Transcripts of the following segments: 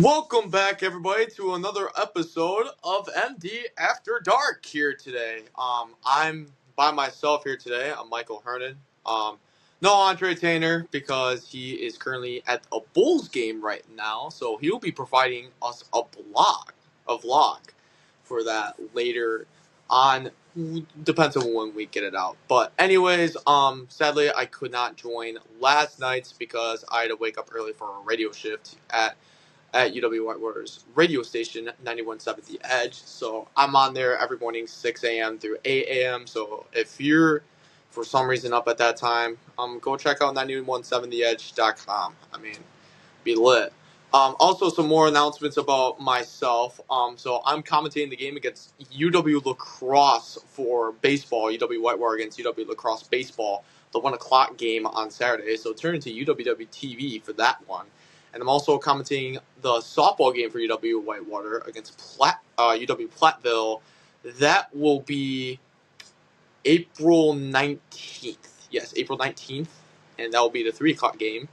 Welcome back, everybody, to another episode of MD After Dark here today. I'm by myself here today. I'm Michael Hernan. No Andre Tainer because he is currently at a Bulls game right now, so he'll be providing us a vlog for that later on. Depends on when we get it out. But anyways, sadly I could not join last night's because I had to wake up early for a radio shift at UW Whitewater's radio station, 91.7 The Edge. So I'm on there every morning, 6 a.m. through 8 a.m. So if you're, for some reason, up at that time, go check out 91.7theedge.com. I mean, be lit. Also, some more announcements about myself. So I'm commentating the game against UW Lacrosse for baseball, UW Whitewater against UW Lacrosse baseball, the 1 o'clock game on Saturday. So turn into UWW TV for that one. And I'm also commentating the softball game for UW Whitewater against UW Platteville. That will be April 19th. Yes, April 19th. And that will be the 3 o'clock game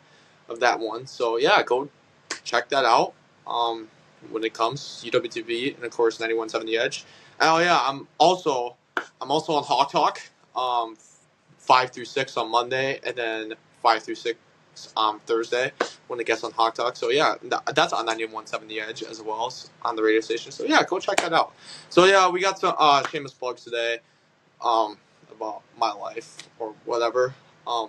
of that one. So, yeah, go check that out when it comes. UWTV and, of course, 91.7 The Edge. Oh, yeah, I'm also on Hawk Talk 5 through 6 on Monday and then 5 through 6 Thursday when it gets on Hawk Talk. So yeah, that's on 91.7 The Edge as well as on the radio station. So yeah, go check that out. So yeah, we got some shameless plugs today about my life or whatever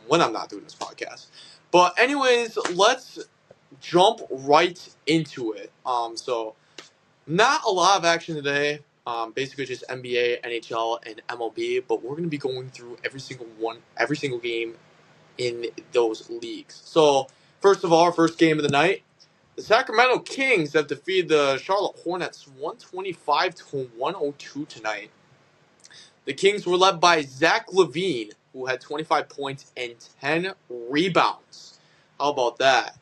when I'm not doing this podcast. But anyways, let's jump right into it. So not a lot of action today. Basically just NBA, NHL, and MLB. But we're gonna be going through every single game in those leagues. So, first of all, our first game of the night, the Sacramento Kings have defeated the Charlotte Hornets 125-102 tonight. The Kings were led by Zach LaVine, who had 25 points and 10 rebounds. How about that?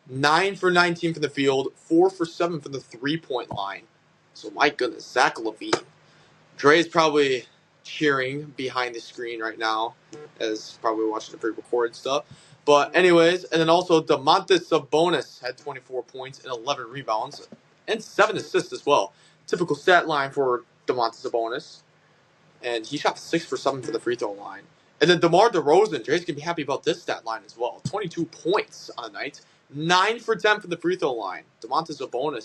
9 for 19 from the field, 4 for 7 from the three-point line. So, my goodness, Zach LaVine. Dre's probably cheering behind the screen right now, as probably watching the pre-recorded stuff. But anyways, and then also Domantas Sabonis had 24 points and 11 rebounds and 7 assists as well. Typical stat line for Domantas Sabonis. And he shot 6 for 7 for the free throw line. And then DeMar DeRozan, Dre's going to be happy about this stat line as well. 22 points on the night, 9 for 10 for the free throw line. DeMar DeRozan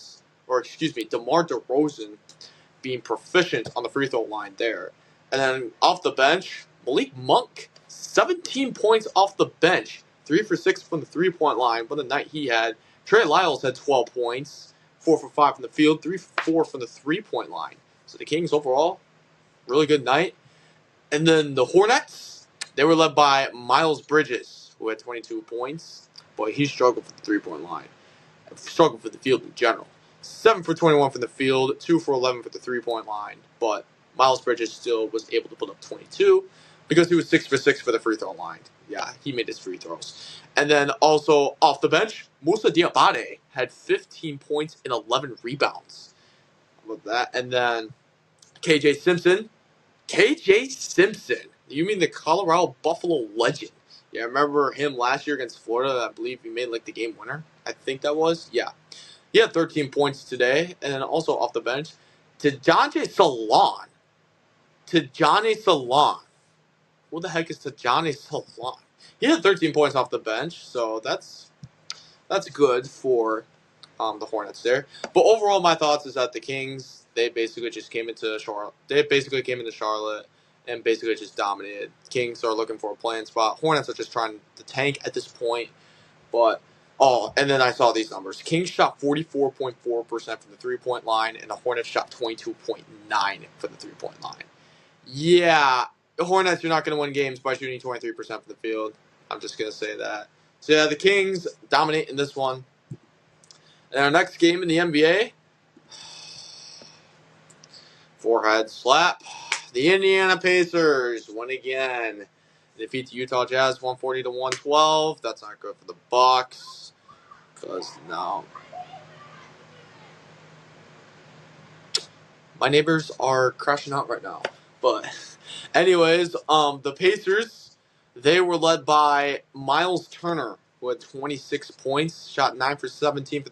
being proficient on the free throw line there. And then off the bench, Malik Monk, 17 points off the bench. 3 for 6 from the three-point line. What a night he had. Trey Lyles had 12 points. 4 for 5 from the field. 3 for 4 from the three-point line. So the Kings overall, really good night. And then the Hornets, they were led by Miles Bridges, who had 22 points. But he struggled for the three-point line. Struggled for the field in general. 7 for 21 from the field, 2 for 11 for the three-point line. But Miles Bridges still was able to put up 22 because he was 6 for 6 for the free throw line. Yeah, he made his free throws. And then also off the bench, Moussa Diabate had 15 points and 11 rebounds. How about that? And then KJ Simpson. You mean the Colorado Buffalo legend? Yeah, I remember him last year against Florida. I believe he made like the game winner. I think that was. Yeah. He had 13 points today. And then also off the bench, Tajani Salon. Who the heck is Tajani Salon? He had 13 points off the bench, so that's good for the Hornets there. But overall, my thoughts is that the Kings, they basically came into Charlotte and basically just dominated. Kings are looking for a playing spot. Hornets are just trying to tank at this point. But and then I saw these numbers. Kings shot 44.4% from the three-point line, and the Hornets shot 22.9% from the three-point line. Yeah, the Hornets, you're not going to win games by shooting 23% from the field. I'm just going to say that. So, yeah, the Kings dominate in this one. And our next game in the NBA, forehead slap. The Indiana Pacers win again. Defeat the Utah Jazz 140-112. That's not good for the Bucks. Because now my neighbors are crashing out right now. But anyways, the Pacers, they were led by Miles Turner, who had 26 points, shot 9 for 17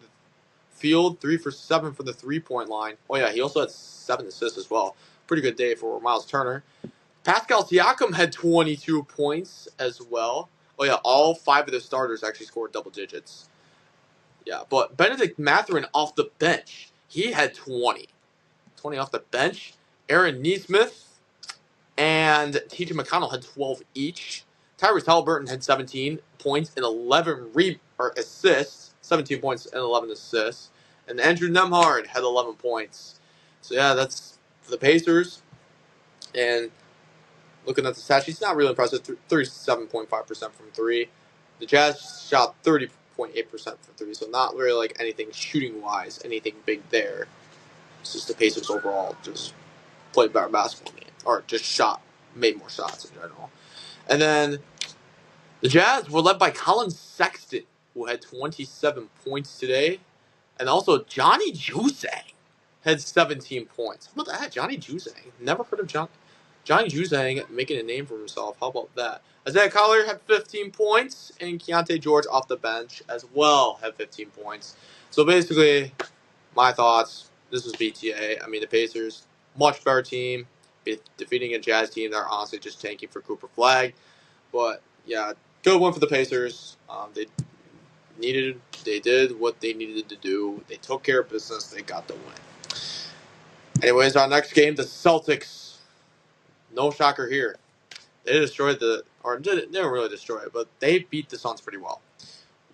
field, 3 for 7 from the 3-point line. Oh, yeah, he also had 7 assists as well. Pretty good day for Miles Turner. Pascal Siakam had 22 points as well. Oh, yeah, all 5 of the starters actually scored double digits. Yeah, but Benedict Mathurin off the bench, he had 20. 20 off the bench. Aaron Nesmith and T.J. McConnell had 12 each. Tyrese Halliburton had 17 points and 11 assists. 17 points and 11 assists. And Andrew Nembhard had 11 points. So, yeah, that's for the Pacers. And looking at the stat sheet, not really impressive. 37.5% from 3. The Jazz shot 30.8% from 3, so not really like anything shooting-wise, anything big there. It's just the Pacers overall just played better basketball game, or just made more shots in general. And then the Jazz were led by Colin Sexton, who had 27 points today, and also Johnny Juzang had 17 points. How about that, Johnny Juzang? Never heard of Johnny Juzang making a name for himself. How about that? Isaiah Collier had 15 points, and Keontae George off the bench as well had 15 points. So basically, my thoughts, this was BTA. I mean, the Pacers, much better team, defeating a Jazz team that are honestly just tanking for Cooper Flag. But, yeah, good win for the Pacers. They did what they needed to do. They took care of business. They got the win. Anyways, our next game, the Celtics. No shocker here. They destroyed they didn't really destroy it, but they beat the Suns pretty well.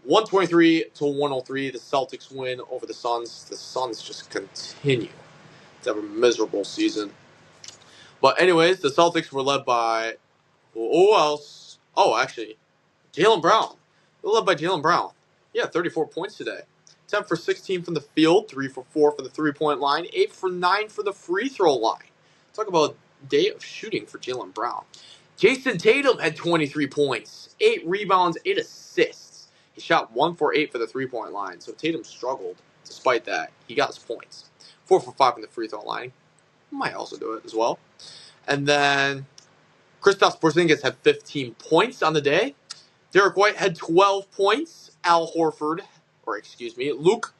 123-103, the Celtics win over the Suns. The Suns just continue to have a miserable season. But anyways, the Celtics were led by, who else? Oh, actually, Jaylen Brown. They were led by Jaylen Brown. Yeah, 34 points today. 10 for 16 from the field, 3 for 4 from the 3-point line, 8 for 9 for the free throw line. Talk about a day of shooting for Jaylen Brown. Jason Tatum had 23 points, 8 rebounds, 8 assists. He shot 1 for 8 for the 3-point line, so Tatum struggled. Despite that, he got his points. 4 for 5 from the free throw line. Might also do it as well. And then Kristaps Porzingis had 15 points on the day. Derek White had 12 points. Luke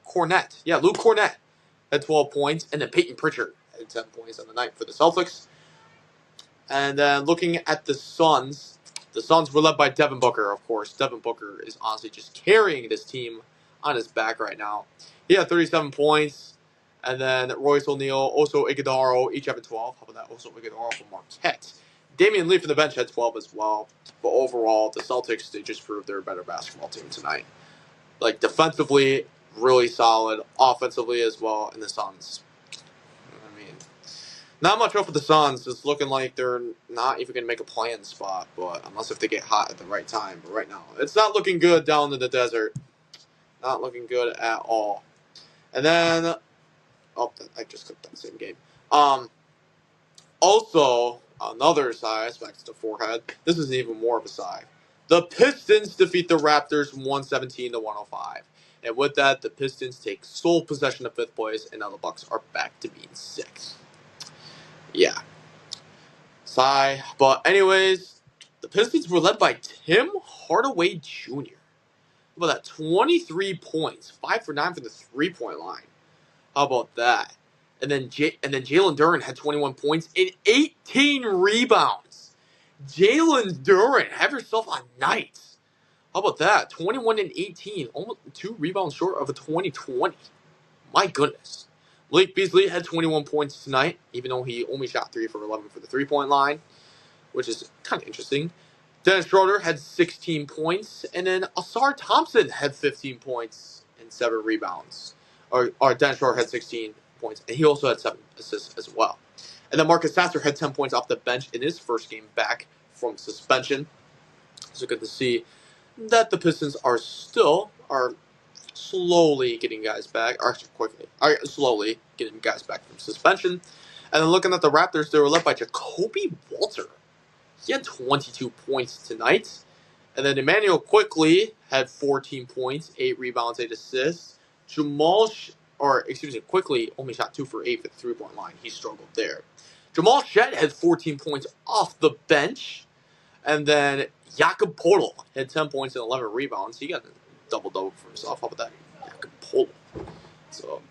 Cornett. Yeah, Luke Cornett had 12 points. And then Peyton Pritchard had 10 points on the night for the Celtics. And then looking at the Suns were led by Devin Booker, of course. Devin Booker is honestly just carrying this team on his back right now. He had 37 points. And then Royce O'Neal, Oso Iguodala, each having 12. How about that? Oso Iguodala from Marquette. Damian Lee from the bench had 12 as well. But overall, the Celtics, they just proved they're a better basketball team tonight. Like, defensively, really solid. Offensively as well. And the Suns, I mean, not much hope for the Suns. It's looking like they're not even going to make a play-in spot. But unless if they get hot at the right time. But right now, it's not looking good down in the desert. Not looking good at all. And then, oh, I just clicked that same game. Also, another sigh, back to the forehead. This is even more of a sigh. The Pistons defeat the Raptors 117-105. And with that, the Pistons take sole possession of 5th place, and now the Bucks are back to being 6th. Yeah. Sigh. But anyways, the Pistons were led by Tim Hardaway Jr. How about that? 23 points. 5 for 9 from the 3-point line. How about that? And then Jalen Duren had 21 points and 18 rebounds. Jalen Duren, have yourself a night. How about that? 21 and 18, almost 2 rebounds short of a 2020. My goodness. Blake Beasley had 21 points tonight, even though he only shot 3 for 11 for the 3-point line, which is kind of interesting. Dennis Schroeder had 16 points, and then Asar Thompson had 15 points and 7 rebounds. Or Dennis Schroeder had 16 points, and he also had 7 assists as well. And then Marcus Sasser had 10 points off the bench in his first game back from suspension. So good to see that the Pistons are slowly getting guys back, or actually quickly, slowly getting guys back from suspension. And then looking at the Raptors, they were led by Jacoby Walter. He had 22 points tonight. And then Emmanuel Quickley had 14 points, 8 rebounds, 8 assists. Quickley only shot 2 for 8 for the 3-point line. He struggled there. Jamal Shed had 14 points off the bench. And then Jakob Poeltl had 10 points and 11 rebounds. He got a double-double for himself. How about that? Jakob total. So,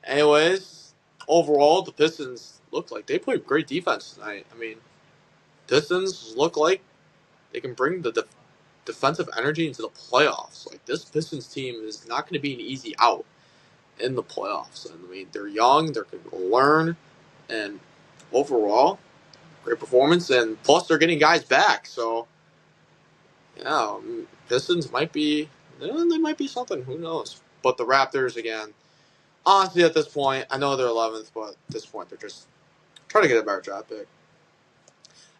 anyways, overall, the Pistons look like they played great defense tonight. I mean, Pistons look like they can bring the defensive energy into the playoffs. Like, this Pistons team is not going to be an easy out in the playoffs. And I mean, they're young, they're going to learn, and overall, great performance. And plus, they're getting guys back. So, yeah, Pistons might be, they might be something. Who knows? But the Raptors, again, honestly, at this point, I know they're 11th, but at this point, they're just trying to get a better draft pick.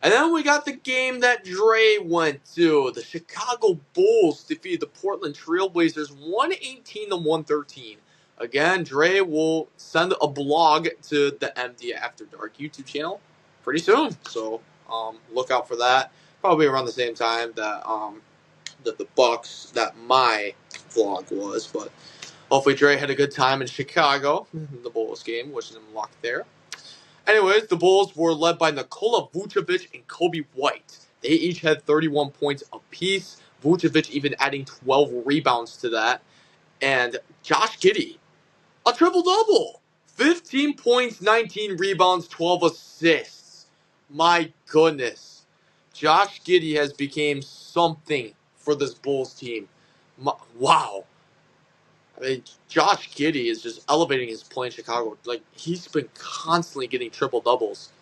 And then we got the game that Dre went to. The Chicago Bulls defeated the Portland Trailblazers 118-113. Again, Dre will send a blog to the MDafterDark YouTube channel pretty soon. So look out for that. Probably around the same time that the Bucks, that my vlog was. But hopefully Dre had a good time in Chicago, the Bulls game, wishing him luck there. Anyways, the Bulls were led by Nikola Vucevic and Kobe White. They each had 31 points apiece. Vucevic even adding 12 rebounds to that. And Josh Giddey, a triple-double. 15 points, 19 rebounds, 12 assists. My goodness. Josh Giddey has become something for this Bulls team. Wow. I mean, Josh Giddey is just elevating his play in Chicago. Like, he's been constantly getting triple-doubles.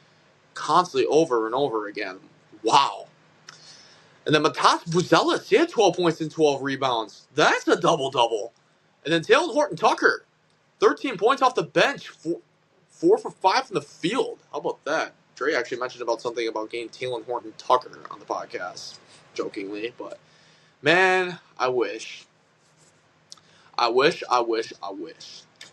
Constantly over and over again. Wow. And then Matas Buzelis, he had 12 points and 12 rebounds. That's a double-double. And then Taylor Horton-Tucker, 13 points off the bench. 4 for 5 from the field. How about that? Dre actually mentioned about something about getting Taylor Horton-Tucker on the podcast. Jokingly, but man, I wish. I wish.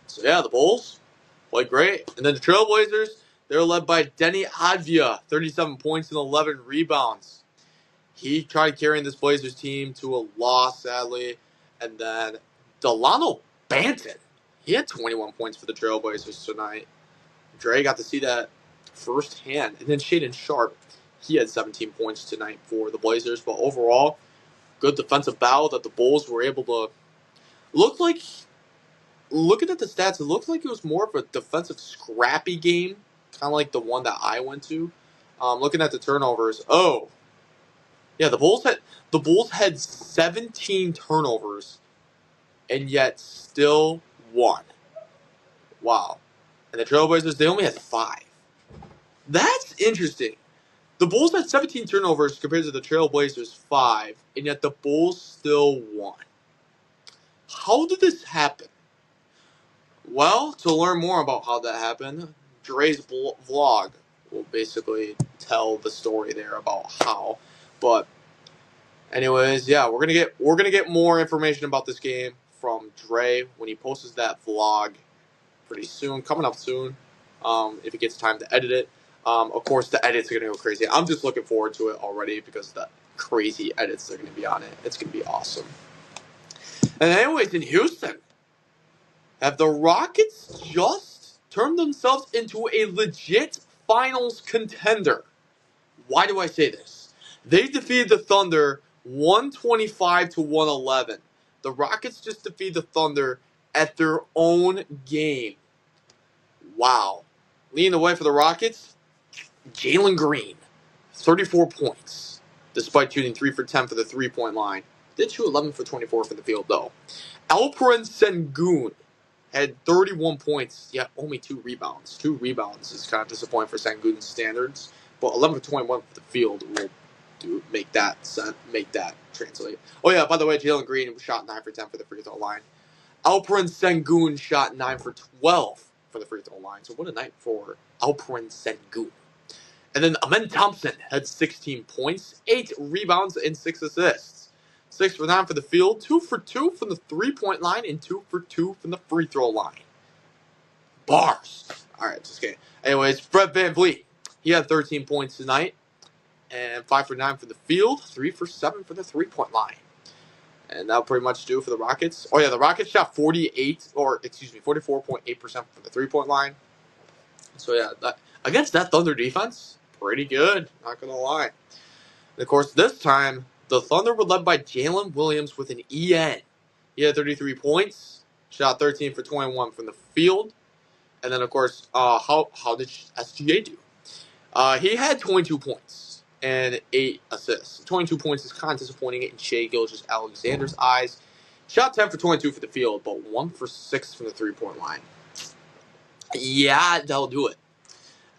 So yeah, the Bulls played great. And then the Trailblazers, they're led by Denny Advia, 37 points and 11 rebounds. He tried carrying this Blazers team to a loss, sadly. And then Delano Banton, he had 21 points for the Trailblazers tonight. Dre got to see that firsthand. And then Shaedon Sharpe, he had 17 points tonight for the Blazers. But overall, good defensive battle that the Bulls were able to look like. Looking at the stats, it looked like it was more of a defensive scrappy game, kind of like the one that I went to. Looking at the turnovers, yeah, the Bulls had 17 turnovers, and yet still won. Wow, and the Trailblazers, they only had 5. That's interesting. The Bulls had 17 turnovers compared to the Trailblazers 5, and yet the Bulls still won. How did this happen? Well, to learn more about how that happened, Dre's vlog will basically tell the story there about how. But anyways, yeah, we're gonna get more information about this game from Dre when he posts that vlog pretty soon, coming up soon. If he gets time to edit it. Of course, the edits are gonna go crazy. I'm just looking forward to it already because the crazy edits that are gonna be on it. It's gonna be awesome. And anyways, in Houston, have the Rockets just turned themselves into a legit finals contender? Why do I say this? They defeated the Thunder 125-111. The Rockets just defeated the Thunder at their own game. Wow. Leading the way for the Rockets, Jalen Green, 34 points, despite shooting 3 for 10 for the three-point line. Did shoot 11 for 24 for the field, though. Alperen Sengun had 31 points, yet only 2 rebounds. 2 rebounds is kind of disappointing for Sengun's standards, but 11 for 21 for the field will make that translate. Oh yeah, by the way, Jalen Green shot 9 for 10 for the free throw line. Alperen Sengun shot 9 for 12 for the free throw line. So what a night for Alperen Sengun. And then Amen Thompson had 16 points, 8 rebounds, and 6 assists. 6 for 9 for the field, 2 for 2 from the three-point line, and 2 for 2 from the free throw line. Bars. All right, just kidding. Anyways, Fred VanVleet, he had 13 points tonight, and 5 for 9 for the field, 3 for 7 for the three-point line. And that'll pretty much do it for the Rockets. Oh yeah, the Rockets shot 44.8% for the three-point line. So yeah, against that Thunder defense, pretty good, not gonna lie. And of course, this time, the Thunder were led by Jalen Williams with an EN. He had 33 points, shot 13 for 21 from the field. And then, of course, how did SGA do? He had 22 points and 8 assists. 22 points is kind of disappointing in Shai Gilgeous-Alexander's eyes. Shot 10 for 22 for the field, but 1 for 6 from the three-point line. Yeah, that'll do it.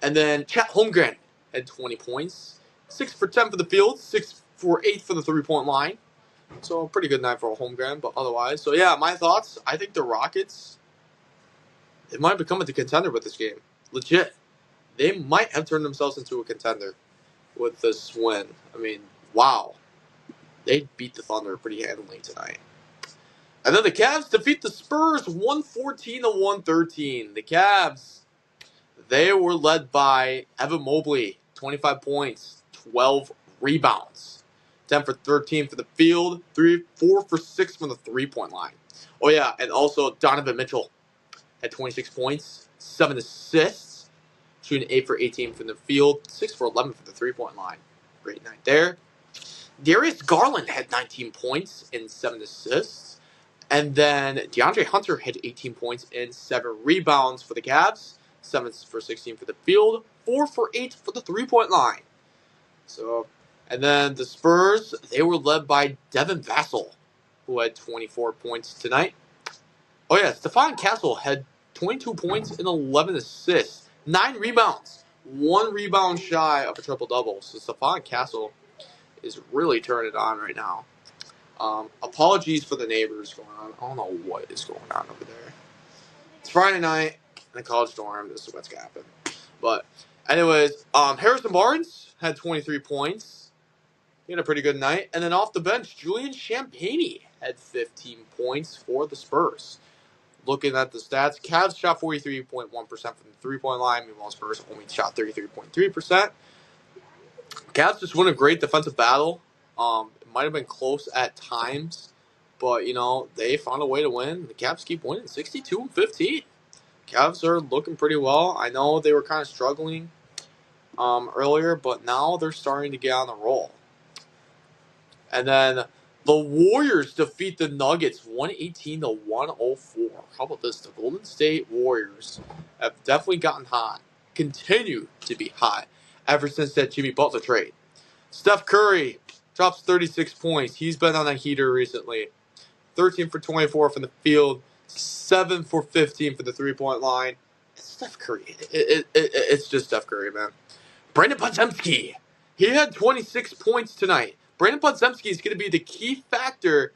And then Chet Holmgren had 20 points. 6 for 10 for the field, 6 for 8 for the three-point line. So a pretty good night for Holmgren, but otherwise. So yeah, my thoughts, I think the Rockets, they might become a contender with this game. Legit. They might have turned themselves into a contender with this win. I mean, wow. They beat the Thunder pretty handily tonight. And then the Cavs defeat the Spurs 114-113. The Cavs, they were led by Evan Mobley, 25 points, 12 rebounds. 10 for 13 for the field, 4 for 6 from the three-point line. Oh yeah, and also Donovan Mitchell had 26 points, 7 assists, shooting 8 for 18 from the field, 6 for 11 from the three-point line. Great night there. Darius Garland had 19 points and 7 assists. And then DeAndre Hunter had 18 points and 7 rebounds for the Cavs, 7 for 16 for the field, 4 for 8 for the three-point line. So, and then the Spurs, they were led by Devin Vassell, who had 24 points tonight. Oh yeah, Stephon Castle had 22 points and 11 assists, 9 rebounds, 1 rebound shy of a triple-double. So Stephon Castle is really turning it on right now. Apologies for the neighbors going on. I don't know what is going on over there. It's Friday night in a college dorm. This is what's going to happen. But anyways, Harrison Barnes had 23 points. He had a pretty good night. And then off the bench, Julian Champagnie had 15 points for the Spurs. Looking at the stats, Cavs shot 43.1% from the three-point line. Meanwhile, Spurs only shot 33.3%. Cavs just won a great defensive battle. It might have been close at times, but, you know, they found a way to win. The Cavs keep winning 62-15. Cavs are looking pretty well. I know they were kind of struggling earlier, but now they're starting to get on the roll. And then the Warriors defeat the Nuggets 118-104. How about this? The Golden State Warriors have definitely gotten hot, continue to be hot ever since that Jimmy Butler trade. Steph Curry drops 36 points. He's been on a heater recently. 13 for 24 from the field, 7 for 15 for the three-point line. It's Steph Curry. It's just Steph Curry, man. Brandon Podziemski, he had 26 points tonight. Brandon Podziemski is going to be the key factor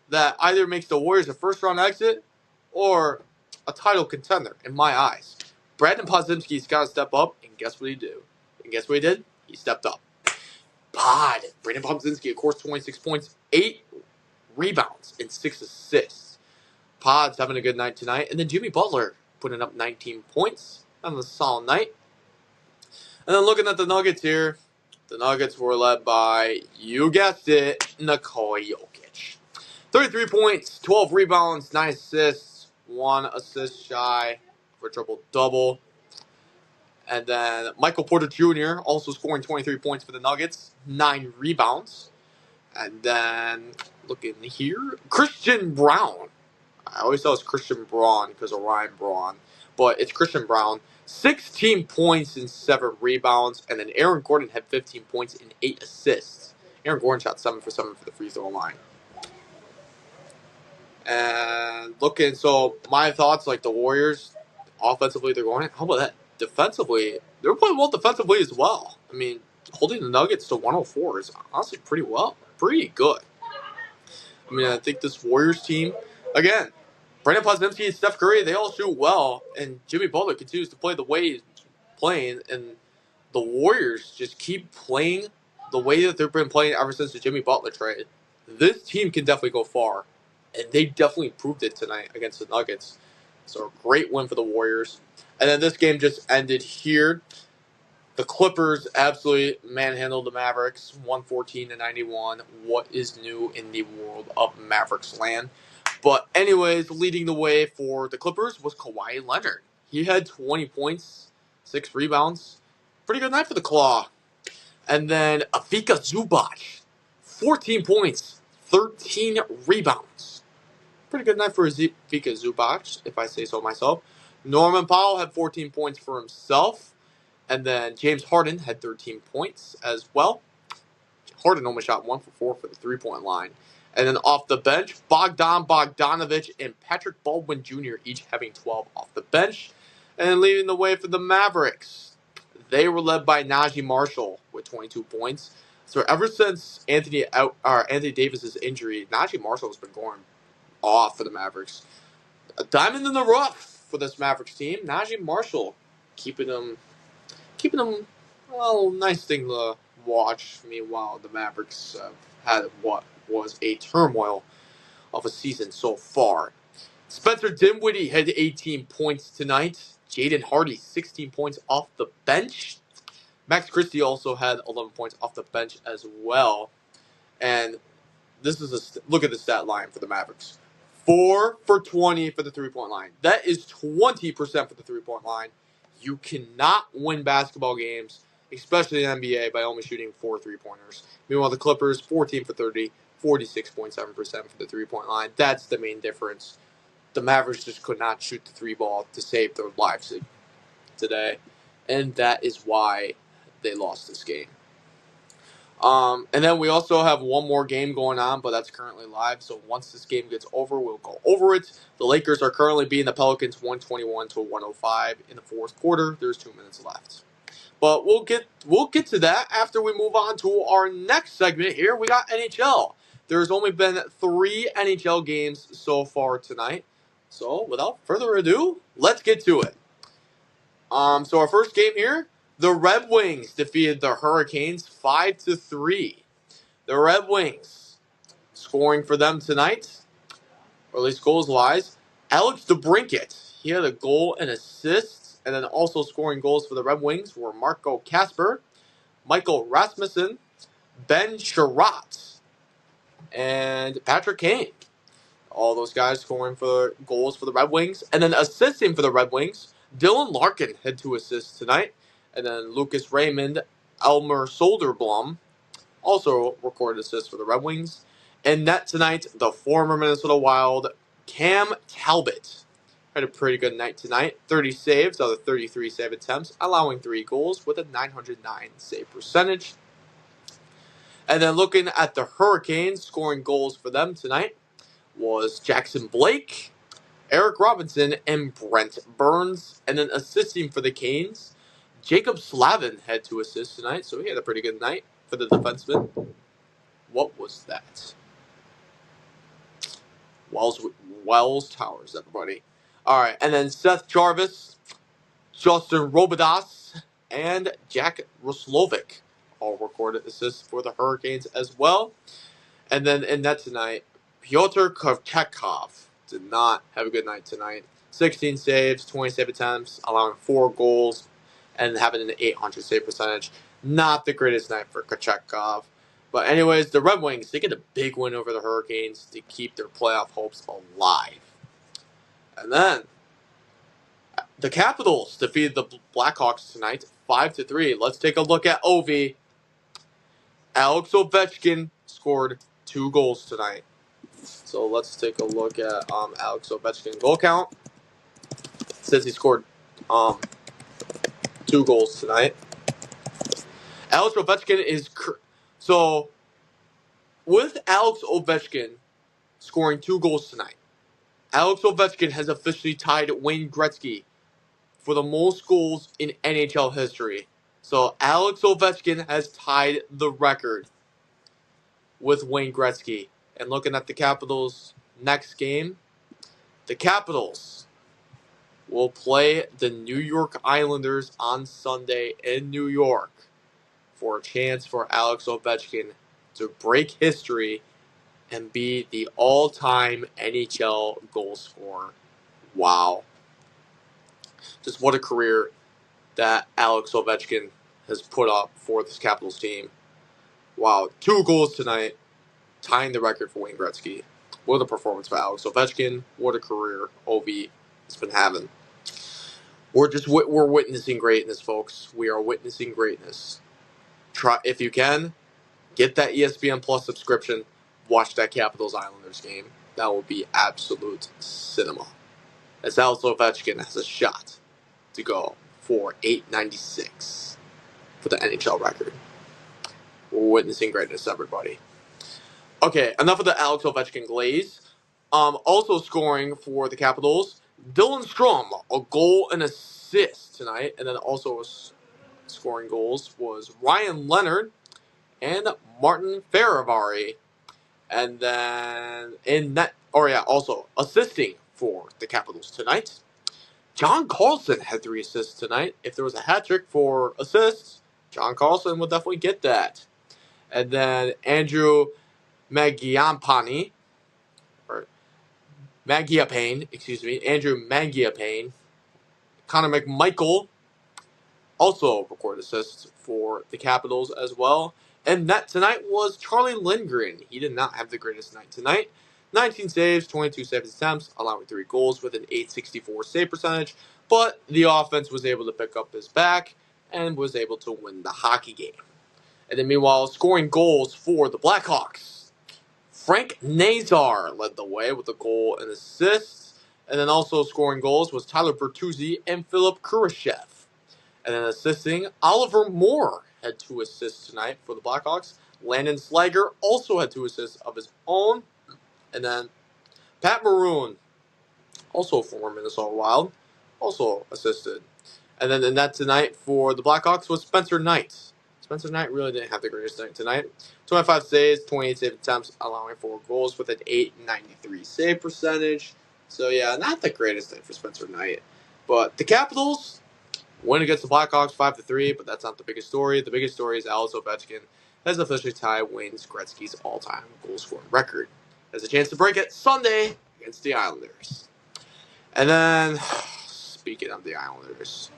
that either makes the Warriors a first-round exit or a title contender, in my eyes. Brandon Podziemski's got to step up, and guess what he did? And guess what he did? He stepped up. Brandon Podziemski, of course, 26 points, 8 rebounds, and 6 assists. Pod's having a good night tonight. And then Jimmy Butler putting up 19 points. Having a solid night. And then looking at the Nuggets here, the Nuggets were led by, you guessed it, Nikola Jokic. 33 points, 12 rebounds, 9 assists, 1 assist shy for a triple-double. And then Michael Porter Jr. also scoring 23 points for the Nuggets, 9 rebounds. And then, looking here, Christian Brown. I always thought it was Christian Braun because of Ryan Braun. But it's Christian Brown. 16 points and 7 rebounds. And then Aaron Gordon had 15 points and 8 assists. Aaron Gordon shot 7 for 7 for the free throw line. And looking, so my thoughts, like the Warriors, offensively, they're going, how about that? Defensively, they're playing well defensively as well. I mean, holding the Nuggets to 104 is honestly pretty good. I mean, I think this Warriors team, again, Brandon Podziemski and Steph Curry, they all shoot well, and Jimmy Butler continues to play the way he's playing, and the Warriors just keep playing the way that they've been playing ever since the Jimmy Butler trade. This team can definitely go far, and they definitely proved it tonight against the Nuggets. So, a great win for the Warriors. And then this game just ended here. The Clippers absolutely manhandled the Mavericks, 114-91. What is new in the world of Mavericks land? But anyways, leading the way for the Clippers was Kawhi Leonard. He had 20 points, 6 rebounds. Pretty good night for the Claw. And then Ivica Zubac, 14 points, 13 rebounds. pretty good night for Vika Zubac, if I say so myself. Norman Powell had 14 points for himself. And then James Harden had 13 points as well. Harden only shot 1 for 4 for the three-point line. And then off the bench, Bogdanovich and Patrick Baldwin Jr. each having 12 off the bench. And then leading the way for the Mavericks, they were led by Najee Marshall with 22 points. So ever since Anthony Davis's injury, Najee Marshall has been going off for the Mavericks. A diamond in the rough for this Mavericks team. Najee Marshall keeping them, well, nice thing to watch. Meanwhile, the Mavericks have had what was a turmoil of a season so far. Spencer Dinwiddie had 18 points tonight. Jaden Hardy, 16 points off the bench. Max Christie also had 11 points off the bench as well. And this is look at the stat line for the Mavericks. 4 for 20 for the three-point line. That is 20% for the three-point line. You cannot win basketball games, especially in the NBA, by only shooting 4 three-pointers. Meanwhile, the Clippers, 14 for 30, 46.7% for the three-point line. That's the main difference. The Mavericks just could not shoot the three ball to save their lives today, and that is why they lost this game. And then we also have one more game going on, but that's currently live. So once this game gets over, we'll go over it. The Lakers are currently beating the Pelicans 121-105 in the fourth quarter. There's 2 minutes left. But we'll get to that after we move on to our next segment here. We got NHL. There's only been 3 NHL games so far tonight. So without further ado, let's get to it. So our first game here, the Red Wings defeated the Hurricanes 5-3. The Red Wings scoring for them tonight, or at least goals-wise, Alex DeBrincat. He had a goal and assist, and then also scoring goals for the Red Wings were Marco Kasper, Michael Rasmussen, Ben Sherratt, and Patrick Kane. All those guys scoring for goals for the Red Wings. And then assisting for the Red Wings, Dylan Larkin had 2 assists tonight. And then Lucas Raymond, Elmer Soderblom also recorded assists for the Red Wings. And net tonight, the former Minnesota Wild, Cam Talbot, had a pretty good night tonight. 30 saves out of 33 save attempts, allowing 3 goals with a .909 save percentage. And then looking at the Hurricanes, scoring goals for them tonight was Jackson Blake, Eric Robinson, and Brent Burns. And then assisting for the Canes, Jacob Slavin had 2 assists tonight, so he had a pretty good night for the defenseman. What was that? Wells Towers, everybody. All right, and then Seth Jarvis, Justin Robidas, and Jack Roslovic all recorded assists for the Hurricanes as well. And then in net tonight, Pyotr Kochetkov did not have a good night tonight. 16 saves, 20 save attempts, allowing 4 goals, and having an .800 save percentage. Not the greatest night for Kochetkov. But anyways, the Red Wings, they get a big win over the Hurricanes to keep their playoff hopes alive. And then, the Capitals defeated the Blackhawks tonight, 5-3. Let's take a look at Ovi. Alex Ovechkin scored 2 goals tonight. So let's take a look at Alex Ovechkin's goal count. It says he scored 2 goals tonight. Alex Ovechkin is... So, with Alex Ovechkin scoring 2 goals tonight, Alex Ovechkin has officially tied Wayne Gretzky for the most goals in NHL history. So, Alex Ovechkin has tied the record with Wayne Gretzky. And looking at the Capitals' next game, the Capitals will play the New York Islanders on Sunday in New York for a chance for Alex Ovechkin to break history and be the all-time NHL goal scorer. Wow. Just what a career that Alex Ovechkin has put up for this Capitals team. Wow, 2 goals tonight, tying the record for Wayne Gretzky. What a performance by Alex Ovechkin. What a career Ovi has been having. We're witnessing greatness, folks. We are witnessing greatness. Try, if you can, get that ESPN Plus subscription. Watch that Capitals Islanders game. that will be absolute cinema. As Alex Ovechkin has a shot to go for 896 for the NHL record. We're witnessing greatness, everybody. Okay, enough of the Alex Ovechkin glaze. Also scoring for the Capitals, Dylan Strom, a goal and assist tonight, and then also scoring goals was Ryan Leonard and Martin Feravari. And then also assisting for the Capitals tonight, John Carlson had 3 assists tonight. If there was a hat trick for assists, John Carlson would definitely get that. And then Andrew Mangiapane, Andrew Mangiapane, Connor McMichael also recorded assists for the Capitals as well. And that tonight was Charlie Lindgren. He did not have the greatest night tonight. 19 saves, 22 save attempts, allowing 3 goals with an .864 save percentage. But the offense was able to pick up his back and was able to win the hockey game. And then meanwhile, scoring goals for the Blackhawks, Frank Nazar led the way with a goal and assists. And then also scoring goals was Tyler Bertuzzi and Philip Kurashev. And then assisting, Oliver Moore had 2 assists tonight for the Blackhawks. Landon Slager also had 2 assists of his own. And then Pat Maroon, also former Minnesota Wild, also assisted. And then the net tonight for the Blackhawks was Spencer Knight. Spencer Knight really didn't have the greatest night tonight. 25 saves, 28 save attempts, allowing 4 goals with an .893 save percentage. So yeah, not the greatest night for Spencer Knight. But the Capitals win against the Blackhawks 5-3, but that's not the biggest story. The biggest story is Alex Ovechkin has officially tied Wayne Gretzky's all-time goal-scoring record. Has a chance to break it Sunday against the Islanders. And then, speaking of the Islanders,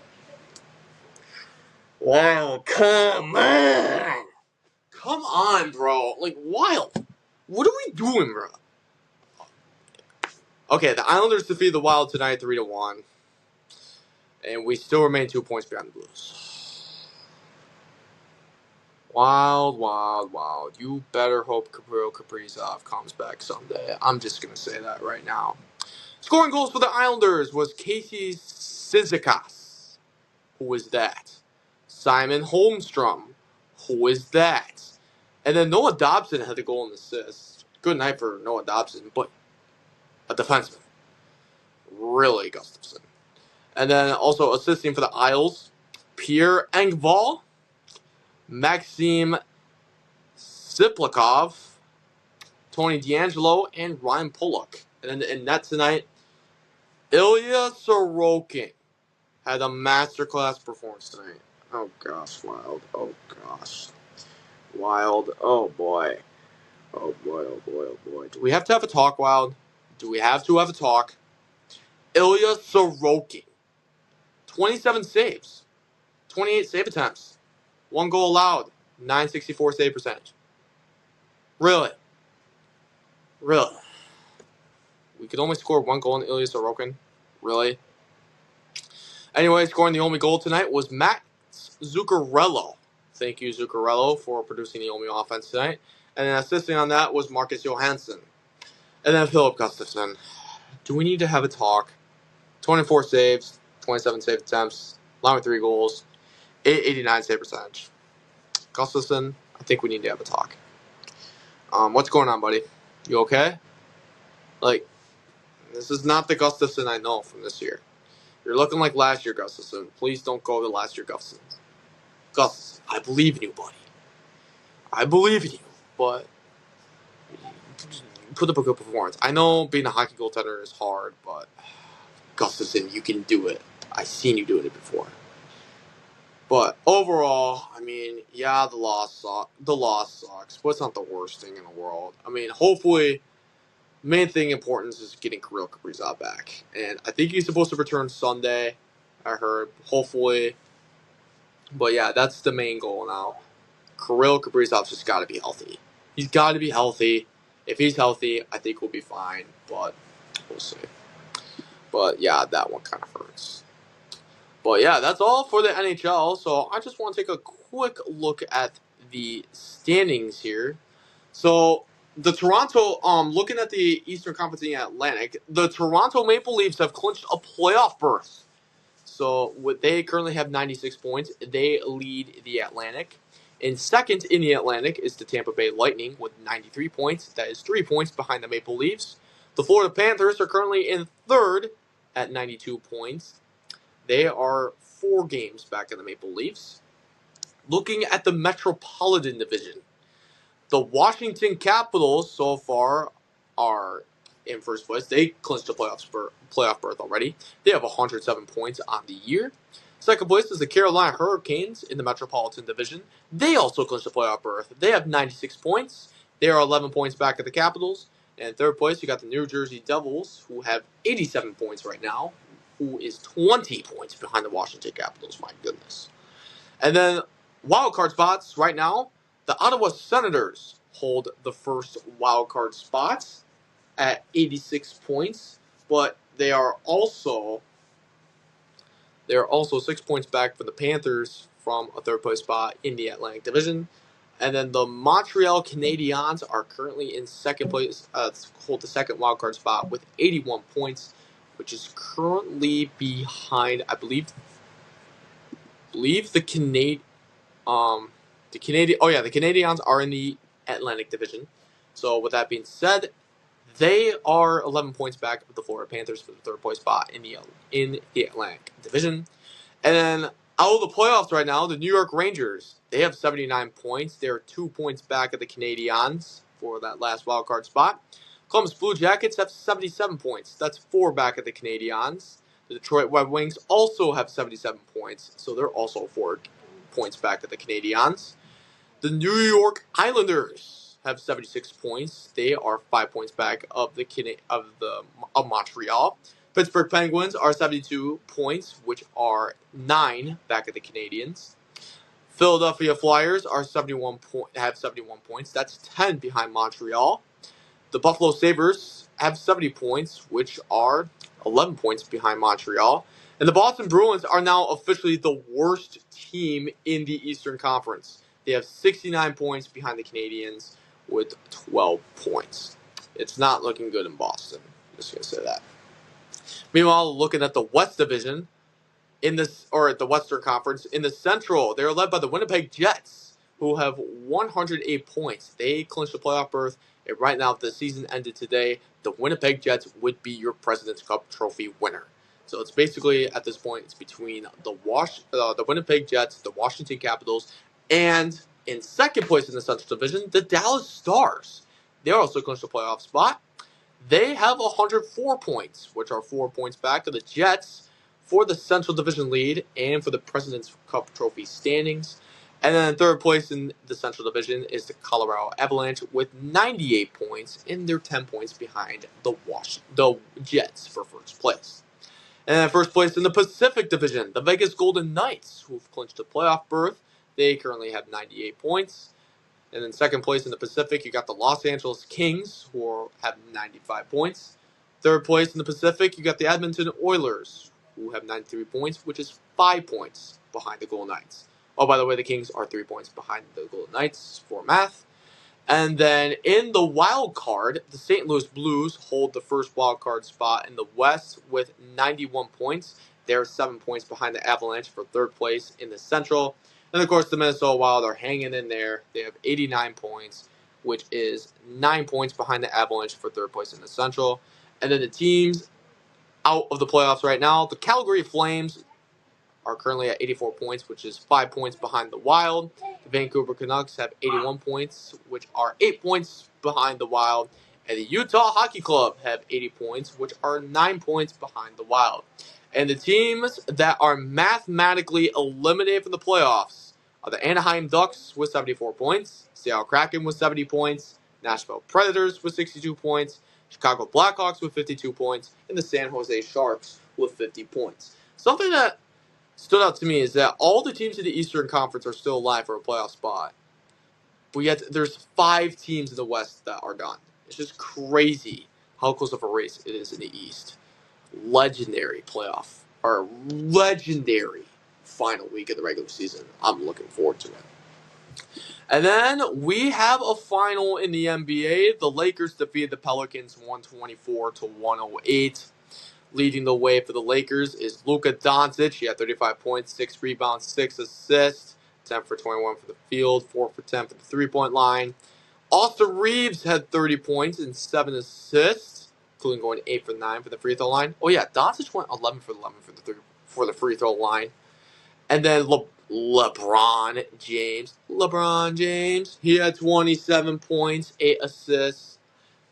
Wild, come on! Come on, bro. Like, Wild, what are we doing, bro? Okay, the Islanders defeat the Wild tonight 3-1. And we still remain 2 points behind the Blues. Wild, wild, wild. You better hope Kirill Kaprizov comes back someday. I'm just going to say that right now. Scoring goals for the Islanders was Casey Cizikas. Who is that? Simon Holmstrom. Who is that? And then Noah Dobson had the goal and assist. Good night for Noah Dobson, but a defenseman. Really, Gustafsson. And then also assisting for the Isles, Pierre Engvall, Maxim Siplikov, Tony D'Angelo, and Ryan Pollock. And then in net tonight, Ilya Sorokin had a masterclass performance tonight. Oh gosh, Wild. Oh gosh. Wild. Oh boy. Oh boy, oh boy, oh boy. Do we have to have a talk, Wild? Do we have to have a talk? Ilya Sorokin. 27 saves. 28 save attempts. 1 goal allowed. .964 save percentage. Really? Really? We could only score 1 goal in Ilya Sorokin? Really? Anyway, scoring the only goal tonight was Max Zuccarello. Thank you, Zuccarello, for producing the only offense tonight. And then assisting on that was Marcus Johansson. And then Philip Gustafsson. Do we need to have a talk? 24 saves, 27 save attempts, allowing 3 goals, .889 save percentage. Gustafsson, I think we need to have a talk. What's going on, buddy? You okay? Like, this is not the Gustafsson I know from this year. You're looking like last year, Gustafsson. Please don't go to last year, Gustafsson. Gustafsson, I believe in you, buddy. I believe in you, but put up a good performance. I know being a hockey goaltender is hard, but Gustafsson, you can do it. I've seen you doing it before. But overall, I mean, yeah, the loss sucks, but it's not the worst thing in the world. I mean, hopefully, the main thing important is getting Kirill Kaprizov back. And I think he's supposed to return Sunday, I heard, hopefully. But yeah, that's the main goal now. Kirill Kaprizov's just got to be healthy. He's got to be healthy. If he's healthy, I think we'll be fine, but we'll see. But yeah, that one kind of hurts. But yeah, that's all for the NHL. So I just want to take a quick look at the standings here. So the Toronto, looking at the Eastern Conference in the Atlantic, the Toronto Maple Leafs have clinched a playoff berth. So they currently have 96 points. They lead the Atlantic. In second in the Atlantic is the Tampa Bay Lightning with 93 points. That is 3 points behind the Maple Leafs. The Florida Panthers are currently in third at 92 points. They are 4 games back of the Maple Leafs. Looking at the Metropolitan Division, the Washington Capitals so far are in first place. They clinched a playoff berth already. They have 107 points on the year. Second place is the Carolina Hurricanes in the Metropolitan Division. They also clinched a playoff berth. They have 96 points. They are 11 points back at the Capitals. And in third place, you got the New Jersey Devils, who have 87 points right now, who is 20 points behind the Washington Capitals. My goodness. And then wild card spots right now, the Ottawa Senators hold the first wild card spot at 86 points, but they are also 6 points back from the Panthers from a third place spot in the Atlantic Division. And then the Montreal Canadiens are currently in second place, hold the second wild card spot with 81 points, which is currently behind, I believe the Canadiens are in the Atlantic Division. So with that being said, they are 11 points back of the Florida Panthers for the third place spot in the Atlantic Division. And then out of the playoffs right now, the New York Rangers, they have 79 points. They're 2 points back of the Canadiens for that last wild card spot. Columbus Blue Jackets have 77 points. That's 4 back of the Canadiens. The Detroit Red Wings also have 77 points, so they're also 4 points back of the Canadiens. The New York Islanders have 76 points. They are 5 points back of Montreal. Pittsburgh Penguins are 72 points, which are 9 back of the Canadiens. Philadelphia Flyers are have 71 points. That's 10 behind Montreal. The Buffalo Sabres have 70 points, which are 11 points behind Montreal. And the Boston Bruins are now officially the worst team in the Eastern Conference. They have 69 points behind the Canadiens with 12 points. It's not looking good in Boston. Just going to say that. Meanwhile, looking at the West Division, at the Western Conference, in the Central, they're led by the Winnipeg Jets, who have 108 points. They clinched the playoff berth. And right now, if the season ended today, the Winnipeg Jets would be your President's Cup trophy winner. So it's basically, at this point, it's between the Winnipeg Jets, the Washington Capitals, and in second place in the Central Division, the Dallas Stars. They also clinched the playoff spot. They have 104 points, which are 4 points back of the Jets for the Central Division lead and for the President's Cup trophy standings. And then in third place in the Central Division is the Colorado Avalanche with 98 points, and they're 10 points behind the Jets for first place. And then first place in the Pacific Division, the Vegas Golden Knights, who've clinched a playoff berth. They currently have 98 points. And then second place in the Pacific, you got the Los Angeles Kings, who have 95 points. Third place in the Pacific, you got the Edmonton Oilers, who have 93 points, which is 5 points behind the Golden Knights. Oh, by the way, the Kings are 3 points behind the Golden Knights for math. And then in the wild card, the St. Louis Blues hold the first wild card spot in the West with 91 points. They're 7 points behind the Avalanche for third place in the Central. And of course, the Minnesota Wild are hanging in there. They have 89 points, which is 9 points behind the Avalanche for third place in the Central. And then the teams out of the playoffs right now, the Calgary Flames are currently at 84 points, which is 5 points behind the Wild. The Vancouver Canucks have 81 points, which are 8 points behind the Wild. And the Utah Hockey Club have 80 points, which are 9 points behind the Wild. And the teams that are mathematically eliminated from the playoffs are the Anaheim Ducks with 74 points, Seattle Kraken with 70 points, Nashville Predators with 62 points, Chicago Blackhawks with 52 points, and the San Jose Sharks with 50 points. Something that stood out to me is that all the teams in the Eastern Conference are still alive for a playoff spot. But yet there's 5 teams in the West that are done. It's just crazy how close of a race it is in the East. Legendary final week of the regular season. I'm looking forward to it. And then we have a final in the NBA. The Lakers defeated the Pelicans 124-108. Leading the way for the Lakers is Luka Doncic. He had 35 points, 6 rebounds, 6 assists, 10 for 21 from the field, 4 for 10 from the three-point line. Austin Reeves had 30 points and 7 assists, including going 8 for 9 for the free throw line. Oh yeah, Doncic went 11 for 11 for the free throw line. And then LeBron James, he had 27 points, 8 assists,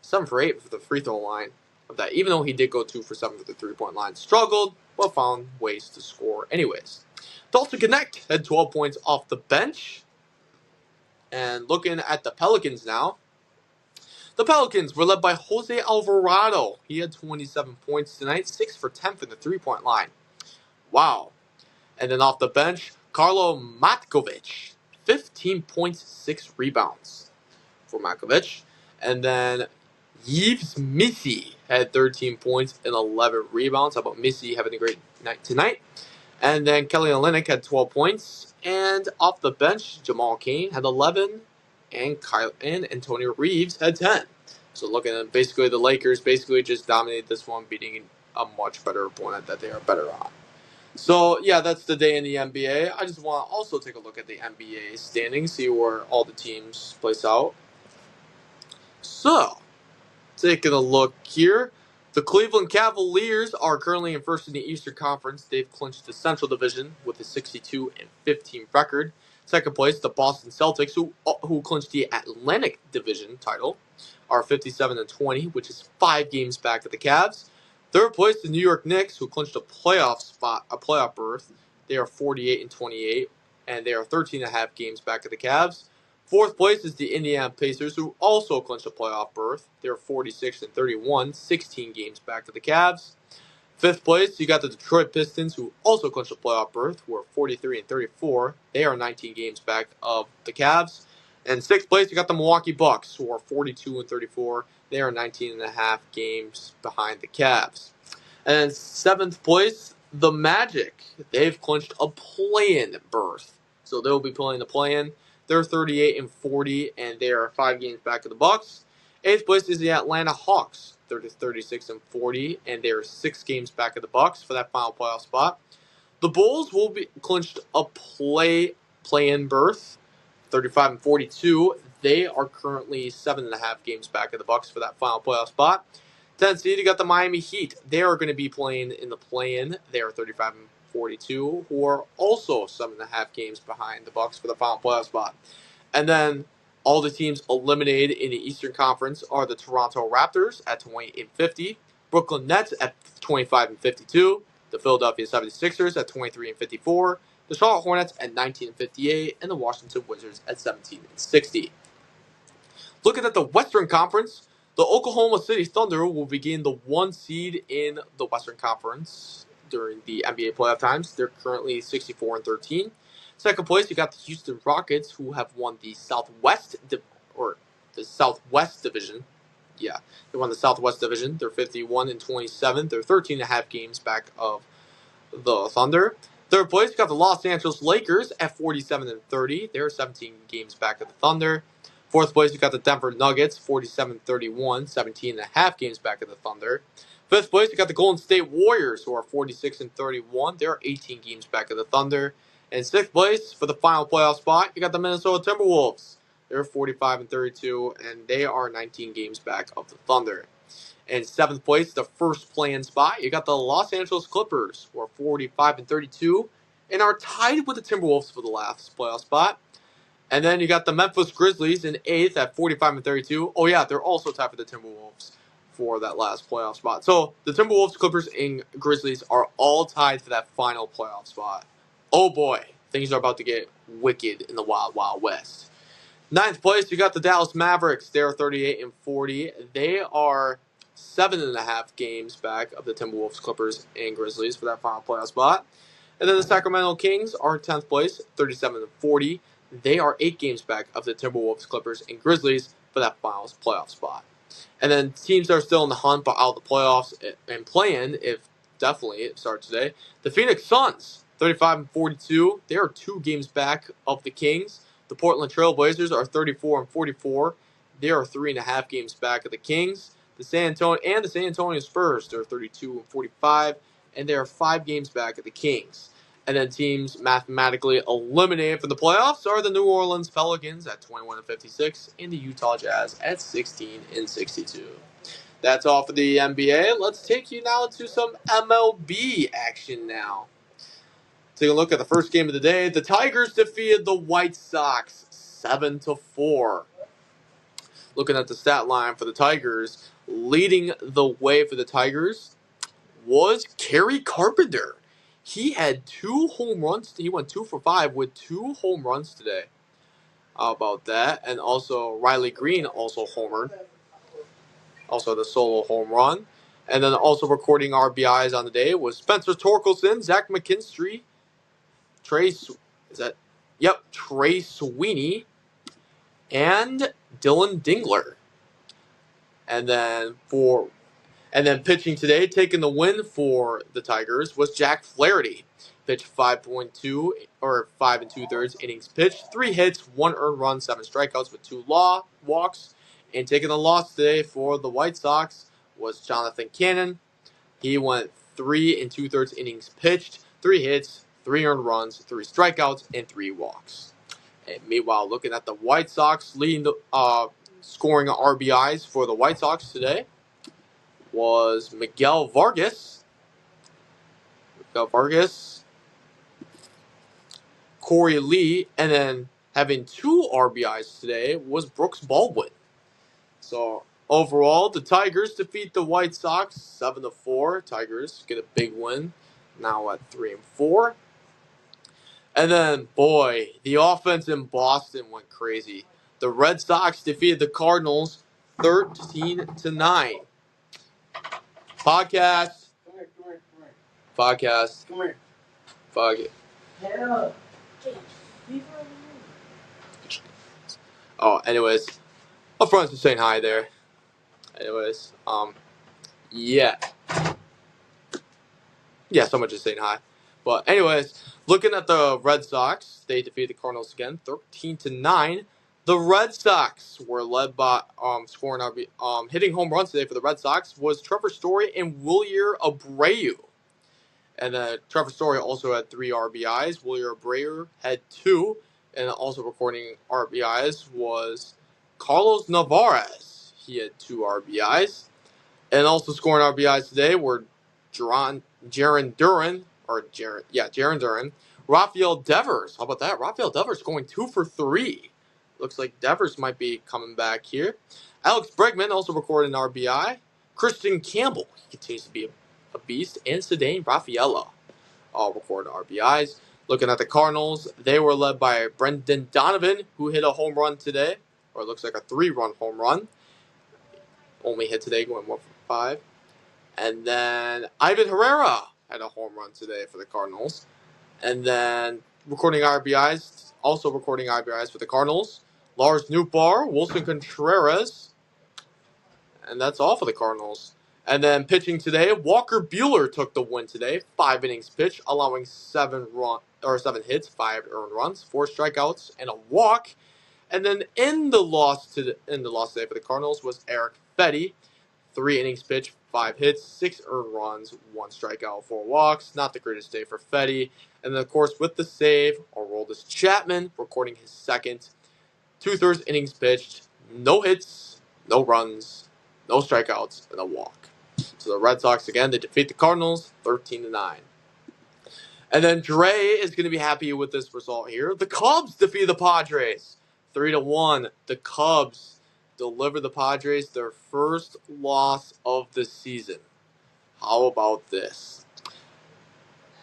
7 for 8 for the free throw line of that. Even though he did go 2 for 7 for the three-point line, struggled, but found ways to score anyways. Dalton Connect had 12 points off the bench. And looking at the Pelicans now, the Pelicans were led by Jose Alvarado. He had 27 points tonight, 6 for 10 for the three-point line. Wow. And then off the bench, Carlo Matkovic, 15 points, 6 rebounds for Matkovic. And then Yves Missy had 13 points and 11 rebounds. How about Missy having a great night tonight? And then Kelly Olynyk had 12 points. And off the bench, Jamal Cain had 11. And Antonio Reeves had 10. So looking at basically the Lakers basically just dominated this one, beating a much better opponent that they are better on. So, yeah, that's the day in the NBA. I just want to also take a look at the NBA standings, see where all the teams place out. So, taking a look here, the Cleveland Cavaliers are currently in first in the Eastern Conference. They've clinched the Central Division with a 62-15 record. Second place, the Boston Celtics, who clinched the Atlantic Division title, are 57-20, which is 5 games back of the Cavs. Third place, the New York Knicks, who clinched a playoff berth. They are 48-28, and they are 13.5 games back of the Cavs. Fourth place is the Indiana Pacers, who also clinched a playoff berth. They're 46-31, 16 games back of the Cavs. Fifth place, you got the Detroit Pistons, who also clinched a playoff berth, who are 43-34. They are 19 games back of the Cavs. And sixth place, you got the Milwaukee Bucks, who are 42-34. They are 19.5 games behind the Cavs. And seventh place, the Magic. They've clinched a play-in berth. So they'll be playing the play-in. They're 38-40, and they are 5 games back of the Bucks. Eighth place is the Atlanta Hawks. They're 36-40, and they are 6 games back of the Bucks for that final playoff spot. The Bulls will be clinched a play-in berth. 35-42. They are currently 7.5 games back of the Bucks for that final playoff spot. 10th seed, you got the Miami Heat. They are going to be playing in the play-in. They are 35-42, who are also 7.5 games behind the Bucks for the final playoff spot. And then all the teams eliminated in the Eastern Conference are the Toronto Raptors at 28-50, Brooklyn Nets at 25-52, the Philadelphia 76ers at 23-54, the Charlotte Hornets at 19-58, and the Washington Wizards at 17-60. Looking at the Western Conference, the Oklahoma City Thunder will begin the 1 seed in the Western Conference during the NBA playoff times. They're currently 64-13. Second place, you got the Houston Rockets, who have won the Southwest Division. Yeah, they won the Southwest Division. They're 51-27. They're 13.5 games back of the Thunder. Third place, you got the Los Angeles Lakers at 47-30. They're 17 games back of the Thunder. Fourth place, you got the Denver Nuggets, 47-31, 17.5 games back of the Thunder. Fifth place, you got the Golden State Warriors, who are 46-31. They're 18 games back of the Thunder. And sixth place, for the final playoff spot, you got the Minnesota Timberwolves. They're 45-32, and they are 19 games back of the Thunder. And seventh place, the first play-in spot, you got the Los Angeles Clippers, who are 45-32, and are tied with the Timberwolves for the last playoff spot. And then you got the Memphis Grizzlies in 8th at 45-32. Oh yeah, they're also tied with the Timberwolves for that last playoff spot. So the Timberwolves, Clippers, and Grizzlies are all tied for that final playoff spot. Oh boy, things are about to get wicked in the Wild Wild West. Ninth place, you got the Dallas Mavericks. They're 38-40. They are 7.5 games back of the Timberwolves, Clippers, and Grizzlies for that final playoff spot. And then the Sacramento Kings are 10th place, 37-40. They are 8 games back of the Timberwolves, Clippers, and Grizzlies for that final playoff spot. And then teams that are still in the hunt but out of the playoffs and playing, if definitely it starts today, the Phoenix Suns, 35-42. They are 2 games back of the Kings. The Portland Trailblazers are 34-44. They are 3.5 games back of the Kings. The San Antonio Spurs, they're 32-45, and they are 5 games back of the Kings. And then teams mathematically eliminated from the playoffs are the New Orleans Pelicans at 21-56 and the Utah Jazz at 16-62. That's all for the NBA. Let's take you now to some MLB action now. Take a look at the first game of the day. The Tigers defeated the White Sox 7-4. Looking at the stat line for the Tigers, leading the way for the Tigers was Kerry Carpenter. He had 2 home runs. He went 2 for 5 with 2 home runs today. How about that? And also Riley Green also homered. Also the solo home run. And then also recording RBIs on the day was Spencer Torkelson, Zach McKinstry, Trey Sweeney, and Dylan Dingler. And then pitching today, taking the win for the Tigers, was Jack Flaherty. Pitched 5 2/3 innings pitched, 3 hits, 1 earned run, 7 strikeouts with 2 walks. And taking the loss today for the White Sox was Jonathan Cannon. He went 3 2/3 innings pitched, 3 hits, 3 earned runs, 3 strikeouts, and 3 walks. And meanwhile, looking at the White Sox, leading the scoring RBIs for the White Sox today was Miguel Vargas, Corey Lee, and then having 2 RBIs today was Brooks Baldwin. So overall, the Tigers defeat the White Sox 7-4. Tigers get a big win, now at 3-4. And then, boy, the offense in Boston went crazy. The Red Sox defeated the Cardinals 13-9. Podcast. Podcast. Come here. Fuck it. Yeah. Oh, anyways. My friends were saying hi there. Anyways, yeah. Yeah, someone just saying hi. But anyways, looking at the Red Sox, they defeated the Cardinals again, 13-9. The Red Sox were led by hitting home runs today for the Red Sox was Trevor Story and Wilyer Abreu. And then Trevor Story also had 3 RBIs. Wilyer Abreu had 2. And also recording RBIs was Carlos Navarez. He had 2 RBIs. And also scoring RBIs today were Jaron Duran. Rafael Devers. How about that? Rafael Devers going 2 for 3. Looks like Devers might be coming back here. Alex Bregman also recorded an RBI. Christian Campbell, he continues to be a beast. And Ceddanne Rafaela all recorded RBIs. Looking at the Cardinals, they were led by Brendan Donovan, who hit a home run today. Or it looks like a 3-run home run. Only hit today, going 1 for 5. And then Ivan Herrera had a home run today for the Cardinals. And then recording RBIs for the Cardinals, Lars Nootbaar, Wilson Contreras, and that's all for the Cardinals. And then pitching today, Walker Buehler took the win today, 5 innings pitched, allowing 7 hits, 5 earned runs, 4 strikeouts, and a walk. And then in the loss today for the Cardinals was Eric Fetty, 3 innings pitched, 5 hits, 6 earned runs, 1 strikeout, 4 walks. Not the greatest day for Fetty. And then, of course, with the save, Aroldis Chapman recording his second 2/3 innings pitched, no hits, no runs, no strikeouts, and a walk. So the Red Sox, again, they defeat the Cardinals 13-9. And then Dre is going to be happy with this result here. The Cubs defeat the Padres 3-1. The Cubs deliver the Padres their first loss of the season. How about this?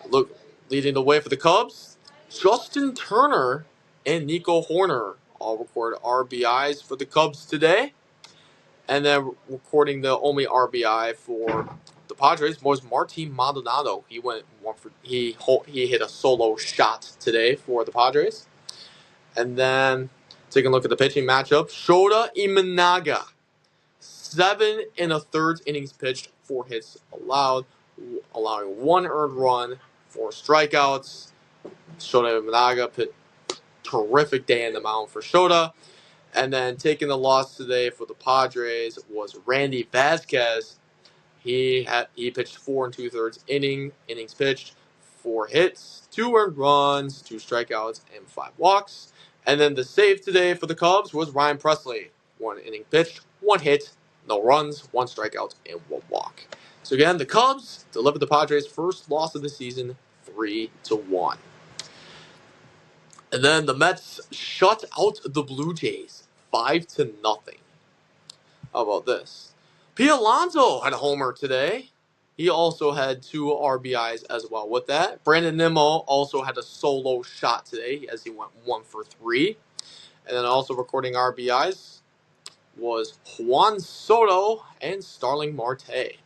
Look, leading the way for the Cubs, Justin Turner and Nico Horner all recorded RBIs for the Cubs today. And then recording the only RBI for the Padres was Martin Maldonado. He hit a solo shot today for the Padres. And then taking a look at the pitching matchup, Shota Imanaga, 7 1/3 innings pitched, 4 hits allowed, allowing 1 earned run, 4 strikeouts. Shota Imanaga terrific day in the mound for Shota. And then taking the loss today for the Padres was Randy Vasquez. He pitched 4 2/3 innings pitched, 4 hits, 2 earned runs, 2 strikeouts, and 5 walks. And then the save today for the Cubs was Ryan Presley. 1 inning pitched, 1 hit, no runs, 1 strikeout, and 1 walk. So again, the Cubs delivered the Padres' first loss of the season, 3-1. And then the Mets shut out the Blue Jays, 5-0. How about this? Pete Alonso had a homer today. He also had 2 RBIs as well with that. Brandon Nimmo also had a solo shot today as he went 1 for 3. And then also recording RBIs was Juan Soto and Starling Marte.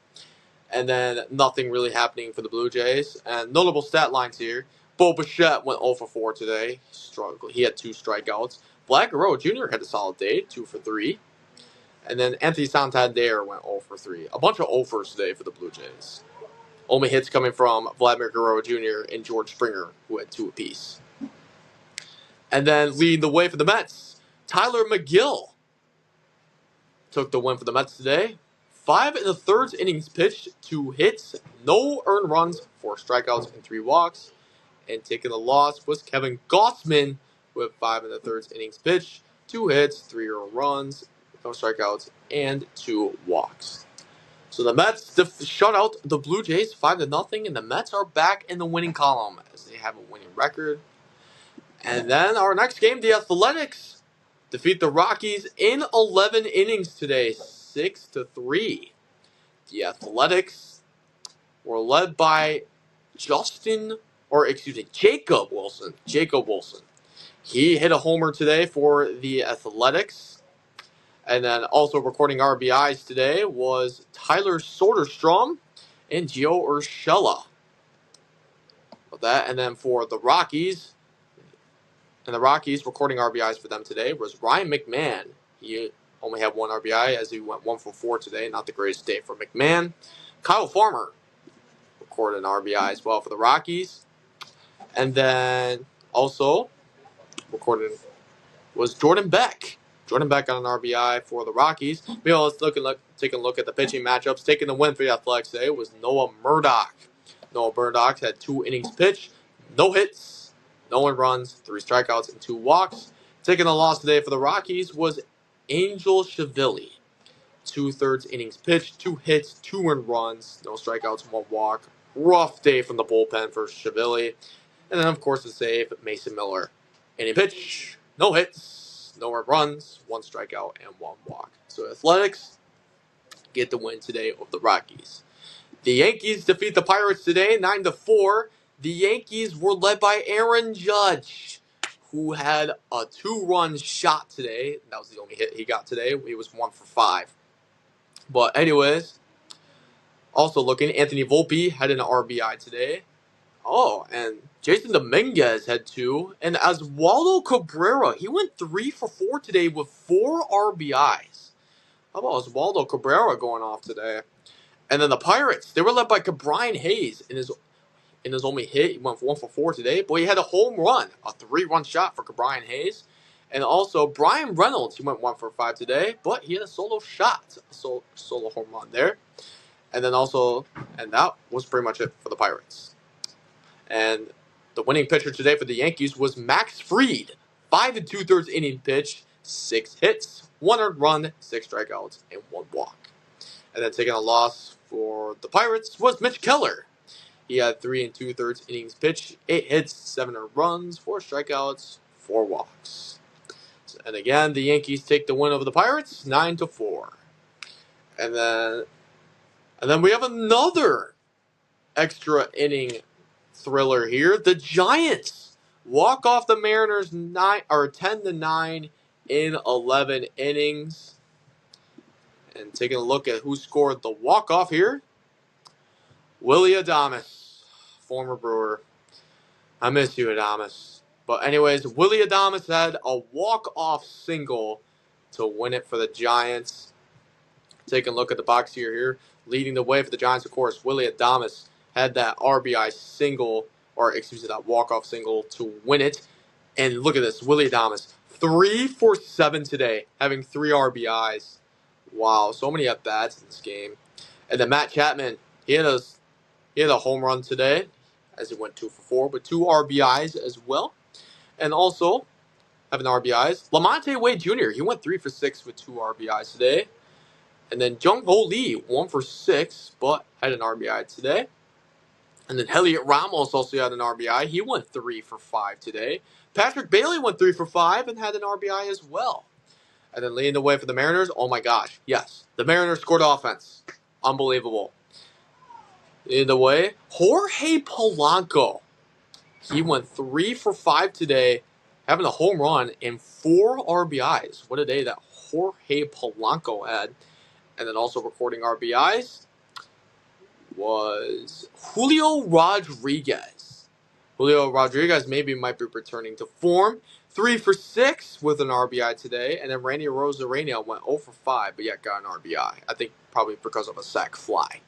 And then nothing really happening for the Blue Jays. And notable stat lines here. Bo Bichette went 0 for 4 today. He struggled. He had 2 strikeouts. Vlad Guerrero Jr. had a solid day, 2 for 3. And then Anthony Santander went 0 for 3. A bunch of 0-fers today for the Blue Jays. Only hits coming from Vladimir Guerrero Jr. and George Springer, who had 2 apiece. And then leading the way for the Mets, Tyler McGill took the win for the Mets today. 5 1/3 innings pitched, 2 hits, no earned runs, 4 strikeouts, and 3 walks. And taking the loss was Kevin Gossman with 5 1/3 innings pitched, 2 hits, 3 earned runs, no strikeouts, and 2 walks. So the Mets shut out the Blue Jays 5-0, and the Mets are back in the winning column as they have a winning record. And then our next game, the Athletics defeat the Rockies in 11 innings today, 6-3. The Athletics were led by Jacob Wilson. Jacob Wilson. He hit a homer today for the Athletics. And then also recording RBIs today was Tyler Soderstrom and Gio Urshela. And then for the Rockies, recording RBIs for them today was Ryan McMahon. He only had 1 RBI as he went 1 for 4 today. Not the greatest day for McMahon. Kyle Farmer recorded an RBI as well for the Rockies. And then also recorded was Jordan Beck. Jordan Beck got an RBI for the Rockies. Let's take a look at the pitching matchups. Taking the win for the Athletics today was Noah Murdock. Noah Murdock had 2 innings pitched, no hits, no earned runs, 3 strikeouts, and 2 walks. Taking the loss today for the Rockies was Angel Shavili. 2/3 innings pitched, 2 hits, 2 earned runs, no strikeouts, 1 walk. Rough day from the bullpen for Shavili. And then, of course, the save, Mason Miller. Inning pitch, no hits, no earned runs, 1 strikeout, and 1 walk. So Athletics get the win today over the Rockies. The Yankees defeat the Pirates today, 9-4. The Yankees were led by Aaron Judge, who had a 2-run shot today. That was the only hit he got today. He was 1 for 5. But anyways, also looking, Anthony Volpe had an RBI today. Oh, and Jason Dominguez had 2. And Oswaldo Cabrera, he went 3 for 4 today with 4 RBIs. How about Oswaldo Cabrera going off today? And then the Pirates, they were led by Brian Hayes in his only hit. He went 1 for 4 today, but he had a home run, a 3-run shot for Brian Hayes. And also Brian Reynolds, he went 1 for 5 today, but he had a solo shot, a solo home run there. And then also, and that was pretty much it for the Pirates. And the winning pitcher today for the Yankees was Max Fried. 5 2/3 inning pitch, 6 hits, 1 earned run, 6 strikeouts, and 1 walk. And then taking a loss for the Pirates was Mitch Keller. He had 3 2/3 innings pitched, 8 hits, 7 earned runs, 4 strikeouts, 4 walks. And again, the Yankees take the win over the Pirates, 9-4. And then we have another extra inning thriller here. The Giants walk off the Mariners 10-9 in 11 innings. And taking a look at who scored the walk-off here, Willie Adames, former Brewer. I miss you, Adames. But anyways, Willie Adames had a walk-off single to win it for the Giants. Taking a look at the box here, leading the way for the Giants, of course, Willie Adames had that RBI single, that walk-off single to win it. And look at this, Willie Adames, 3 for 7 today, having 3 RBIs. Wow, so many at bats in this game. And then Matt Chapman, he had a home run today, as he went 2 for 4, but 2 RBIs as well. And also having RBIs, Lamonte Wade Jr., he went 3 for 6 with 2 RBIs today. And then Jung Ho Lee, 1 for 6, but had an RBI today. And then Heliot Ramos also had an RBI. He went 3 for 5 today. Patrick Bailey went 3 for 5 and had an RBI as well. And then leading the way for the Mariners, oh my gosh, yes, the Mariners scored offense. Unbelievable. Leading the way, Jorge Polanco. He went 3 for 5 today, having a home run and 4 RBIs. What a day that Jorge Polanco had. And then also recording RBIs was Julio Rodriguez. Julio Rodriguez might be returning to form. 3 for 6 with an RBI today. And then Randy Arozarena went 0 for 5, but yet got an RBI. I think probably because of a sac fly.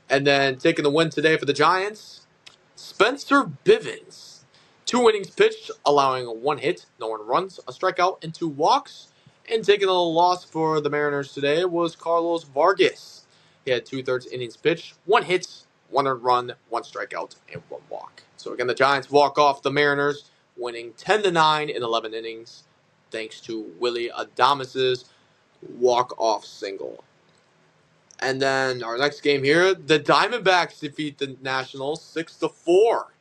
And then taking the win today for the Giants, Spencer Bivens. 2 innings pitched, allowing 1 hit, no one runs, a strikeout, and 2 walks. And taking the loss for the Mariners today was Carlos Vargas. He had 2/3 innings pitched, 1 hit, 1 earned run, 1 strikeout, and 1 walk. So again, the Giants walk off the Mariners, winning 10-9 in 11 innings, thanks to Willie Adames' walk-off single. And then our next game here, the Diamondbacks defeat the Nationals 6-4.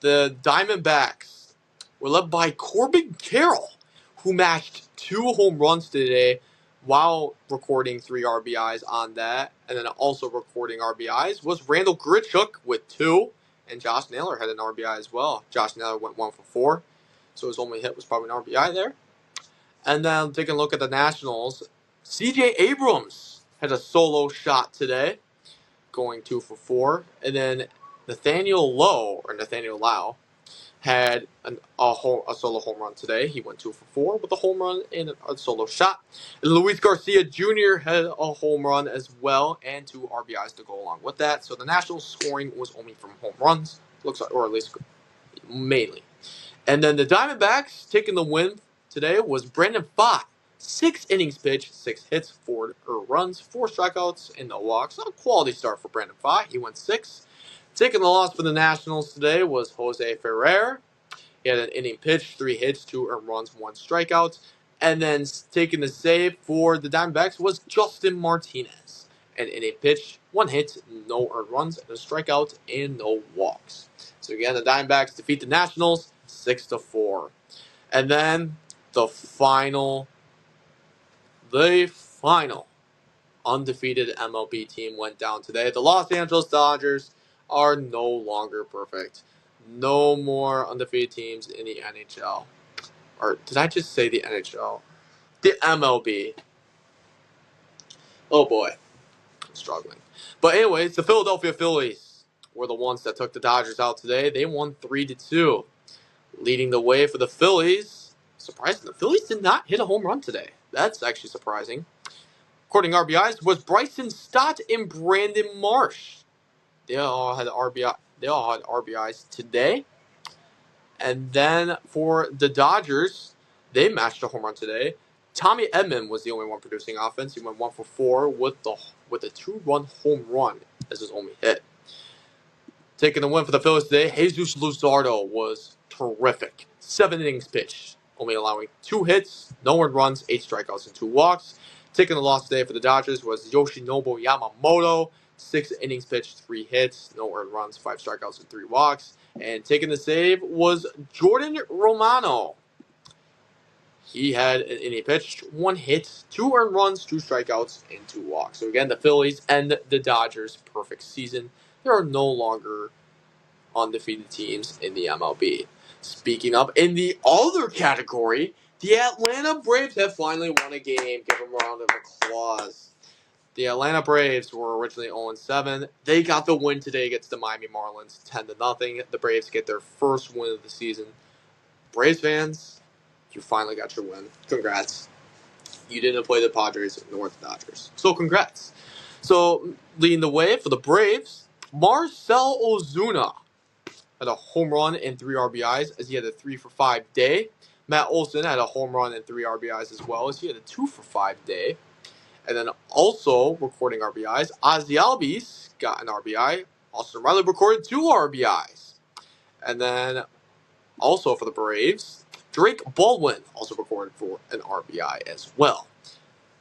The Diamondbacks were led by Corbin Carroll, who mashed 2 home runs today while recording 3 RBIs on that. And then also recording RBIs was Randall Grichuk with 2. And Josh Naylor had an RBI as well. Josh Naylor went 1 for 4. So his only hit was probably an RBI there. And then taking a look at the Nationals, CJ Abrams had a solo shot today, going 2 for 4. And then Nathaniel Lau had a solo home run today. He went 2 for 4 with a home run and a solo shot. And Luis Garcia Jr. had a home run as well and 2 RBIs to go along with that. So the Nationals scoring was only from home runs, looks like, or at least mainly. And then the Diamondbacks taking the win today was Brandon Pfaadt. 6 innings pitched, 6 hits, 4 runs, 4 strikeouts, and no walks. A quality start for Brandon Pfaadt. He went 6. Taking the loss for the Nationals today was Jose Ferrer. He had an inning pitched, 3 hits, 2 earned runs, 1 strikeout. And then taking the save for the Diamondbacks was Justin Martinez. An inning pitched, 1 hit, no earned runs, and a strikeout, and no walks. So again, the Diamondbacks defeat the Nationals 6-4. And then the final undefeated MLB team went down today. The Los Angeles Dodgers are no longer perfect. No more undefeated teams in the NHL. Or did I just say the NHL? The MLB. Oh boy. I'm struggling. But anyways, the Philadelphia Phillies were the ones that took the Dodgers out today. They won 3-2. Leading the way for the Phillies. Surprising, the Phillies did not hit a home run today. That's actually surprising. According to RBIs, was Bryson Stott and Brandon Marsh. They all had RBIs today. And then for the Dodgers, they matched a home run today. Tommy Edman was the only one producing offense. He went 1 for 4 with a 2-run home run as his only hit. Taking the win for the Phillies today, Jesus Luzardo was terrific. 7 innings pitched, only allowing 2 hits, no earned runs, 8 strikeouts, and 2 walks. Taking the loss today for the Dodgers was Yoshinobu Yamamoto. 6 innings pitched, 3 hits, no earned runs, 5 strikeouts, and 3 walks. And taking the save was Jordan Romano. He had an inning pitched, 1 hit, 2 earned runs, 2 strikeouts, and 2 walks. So again, the Phillies and the Dodgers' perfect season. There are no longer undefeated teams in the MLB. Speaking of, in the other category, the Atlanta Braves have finally won a game. Give them a round of applause. The Atlanta Braves were originally 0-7. They got the win today against the Miami Marlins, 10-0. The Braves get their first win of the season. Braves fans, you finally got your win. Congrats. You didn't play the Padres nor the Dodgers. So congrats. So leading the way for the Braves, Marcell Ozuna. had a home run and 3 RBIs as he had a 3-for-5 day. Matt Olson had a home run and 3 RBIs as well as he had a 2-for-5 day. And then also recording RBIs, Ozzy Albies got an RBI. Austin Riley recorded 2 RBIs. And then also for the Braves, Drake Baldwin also recorded for an RBI as well.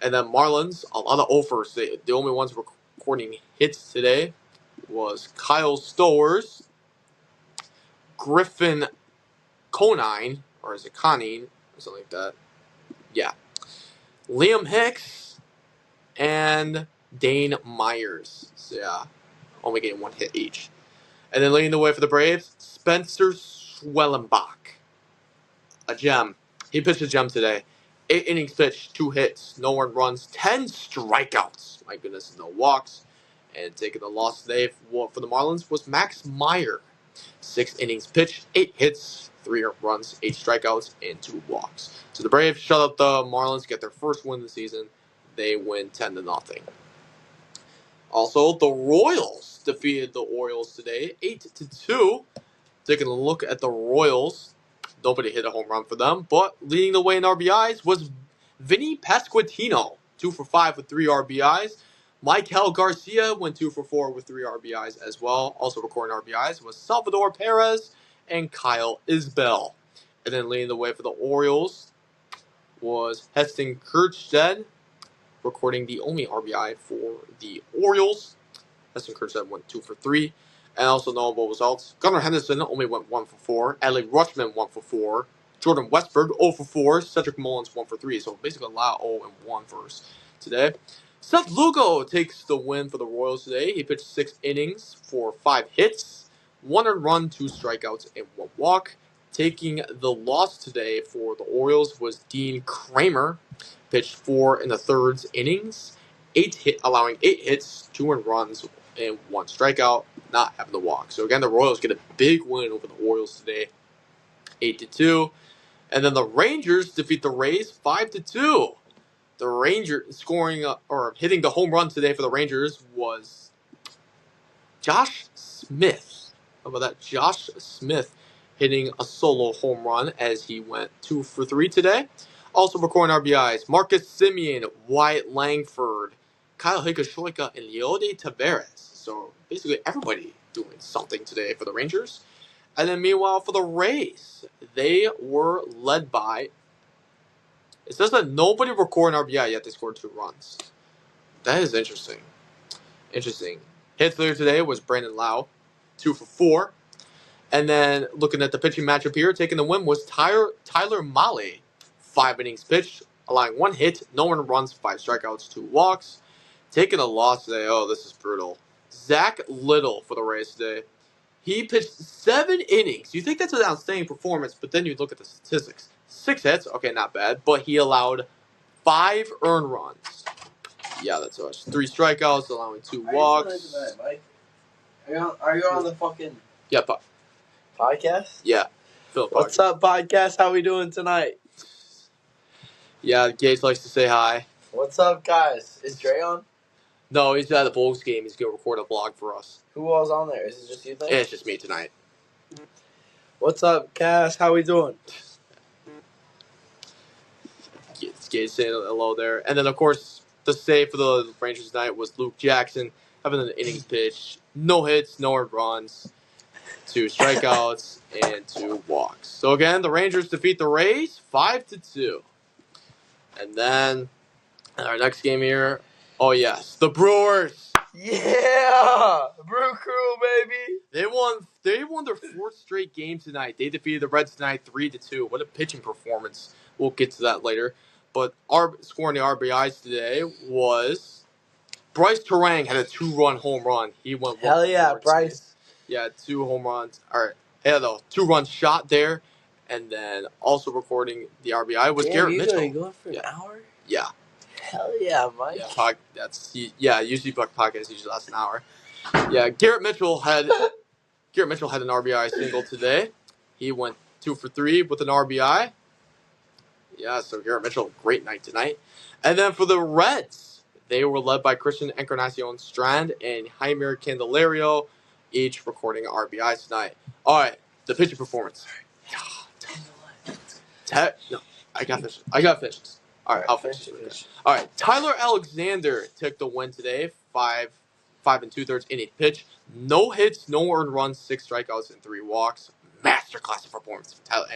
And then Marlins, a lot of offers. The only ones recording hits today was Kyle Stowers, Griffin Conine, or is it Conine, or something like that. Yeah. Liam Hicks, and Dane Myers. So yeah, only getting 1 hit each. And then leading the way for the Braves, Spencer Schwellenbach. A gem. He pitched a gem today. 8 innings pitched, 2 hits, no earned runs, 10 strikeouts. My goodness, no walks. And taking the loss today for the Marlins was Max Meyer. 6 innings pitched, 8 hits, 3 earned runs, 8 strikeouts, and 2 walks. So the Braves shut out the Marlins, get their first win of the season. They win 10-0. Also, the Royals defeated the Orioles today, 8-2. Taking a look at the Royals, nobody hit a home run for them, but leading the way in RBIs was Vinny Pasquantino, 2-for-5 with 3 RBIs. Michael Garcia went 2-for-4 with 3 RBIs as well. Also recording RBIs was Salvador Perez and Kyle Isbell. And then leading the way for the Orioles was Heston Kjerstad, recording the only RBI for the Orioles. Heston Kjerstad went 2-for-3. And also notable results, Gunnar Henderson only went 1-for-4. Adley Rutschman 1-for-4. Jordan Westburg 0-for-4. Cedric Mullins 1-for-3. So basically a lot of 0-1 first today. Seth Lugo takes the win for the Royals today. He pitched 6 innings for 5 hits, 1 earned run, 2 strikeouts, and 1 walk. Taking the loss today for the Orioles was Dean Kramer. Pitched 4 1/3 innings, allowing 8 hits, 2 earned runs, and 1 strikeout, not having the walk. So again, the Royals get a big win over the Orioles today, 8-2. And then the Rangers defeat the Rays 5-2. The Rangers scoring or hitting the home run today for the Rangers was Josh Smith. How about that? Josh Smith hitting a solo home run as he went 2-for-3 today. Also recording RBIs, Marcus Semien, Wyatt Langford, Kyle Higashioka, and Leody Taveras. So basically everybody doing something today for the Rangers. And then meanwhile for the Rays, they were led by... It says that nobody recorded an RBI yet they scored 2 runs. That is interesting. Hits later today was Brandon Lau, 2-for-4. And then looking at the pitching matchup here, taking the win was Tyler Mahle. 5 innings pitched, allowing 1 hit, no earned runs, 5 strikeouts, 2 walks. Taking a loss today, oh, this is brutal. Zach Little for the Rays today. He pitched 7 innings. You think that's an outstanding performance, but then you look at the statistics. 6 hits, okay, not bad, but he allowed 5 earned runs. Yeah, that's us. 3 strikeouts, allowing 2 walks. Are you on the fucking... Yeah, podcast? Yeah. What's up, podcast? How we doing tonight? Yeah, Gage likes to say hi. What's up, guys? Is Dre on? No, he's at the Bulls game. He's going to record a vlog for us. Who all's on there? Is it just you think? Yeah, it's just me tonight. What's up, Cass? How we doing? Gage saying hello there. And then, of course, the save for the Rangers tonight was Luke Jackson having an innings pitch. No hits, no earned runs, 2 strikeouts, and 2 walks. So, again, the Rangers defeat the Rays 5-2. And then, in our next game here, oh, yes, the Brewers. Yeah! Brew Crew, baby! They won their 4th straight game tonight. They defeated the Reds tonight 3-2. What a pitching performance. We'll get to that later. But scoring the RBIs today was Bryce Terang had a 2-run home run. He went Hell yeah, Bryce. Yeah, 2 home runs. All right. Yeah, though, 2-run shot there. And then also recording the RBI was Garrett Mitchell. You going for an hour? Yeah. Hell yeah, Mike. Usually podcast usually lasts an hour. Yeah, Garrett Mitchell had an RBI single today. He went 2-for-3 with an RBI. Yeah, so Garrett Mitchell, great night tonight. And then for the Reds, they were led by Christian Encarnacion Strand and Jaime Candelario. each, recording RBIs tonight. All right, the pitching performance. No, I got fishes. All right, I'll finish it. All right, Tyler Alexander took the win today. 5 2/3 inning pitch. No hits, no earned runs, 6 strikeouts, and 3 walks. Masterclass of performance from Tyler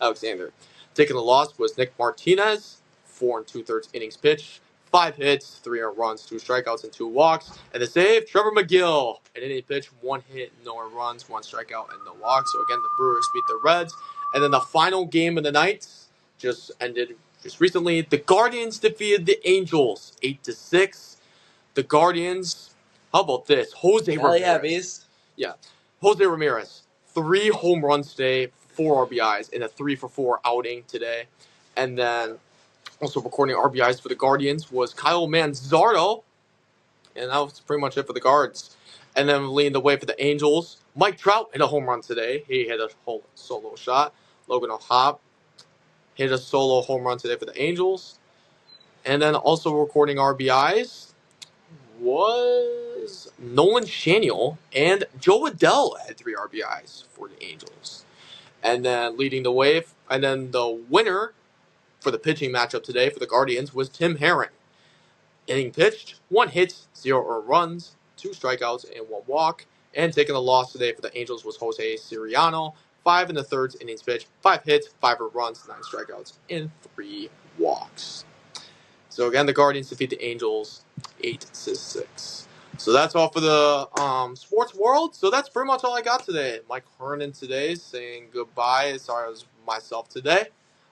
Alexander. Taking the loss was Nick Martinez. 4 2/3 innings pitch. 5 hits, 3 earned runs, 2 strikeouts, and 2 walks. And the save, Trevor McGill. An inning pitch, 1 hit, no earned runs, 1 strikeout, and no walks. So again, the Brewers beat the Reds. And then the final game of the night just ended just recently. The Guardians defeated the Angels 8-6. The Guardians, how about this? Jose Ramirez. Yeah, Jose Ramirez, 3 home runs today, 4 RBIs in a 3-for-4 outing today. And then also recording RBIs for the Guardians was Kyle Manzardo. And that was pretty much it for the Guards. And then leading the way for the Angels, Mike Trout hit a home run today. He hit a whole solo shot. Logan O'Hoppe hit a solo home run today for the Angels. And then also recording RBIs was Nolan Shaniel, and Joe Adell had 3 RBIs for the Angels. And then leading the way, and then the winner for the pitching matchup today for the Guardians was Tim Herron. Inning pitched, 1 hit, 0 earned runs, 2 strikeouts, and 1 walk. And taking the loss today for the Angels was Jose Siriano. 5 1/3 innings pitched, 5 hits, 5 earned runs, 9 strikeouts, and 3 walks. So again, the Guardians defeat the Angels 8-6. So that's all for the sports world. So that's pretty much all I got today. Mike Hernan today saying goodbye as far as myself today.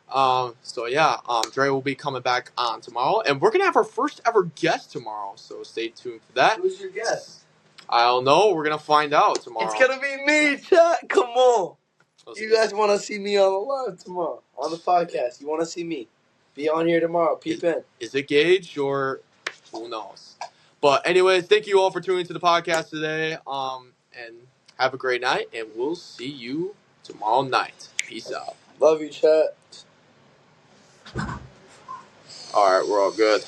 Dre will be coming back on tomorrow, and we're gonna have our first ever guest tomorrow. So stay tuned for that. Who's your guest? I don't know. We're gonna find out tomorrow. It's gonna be me, chat. Come on. You guys want to see me on the live tomorrow on the podcast? You want to see me? Be on here tomorrow. Peep in. Is it Gage or who knows? But anyways, thank you all for tuning to the podcast today. And have a great night, and we'll see you tomorrow night. Peace out. Love you, chat. All right, we're all good.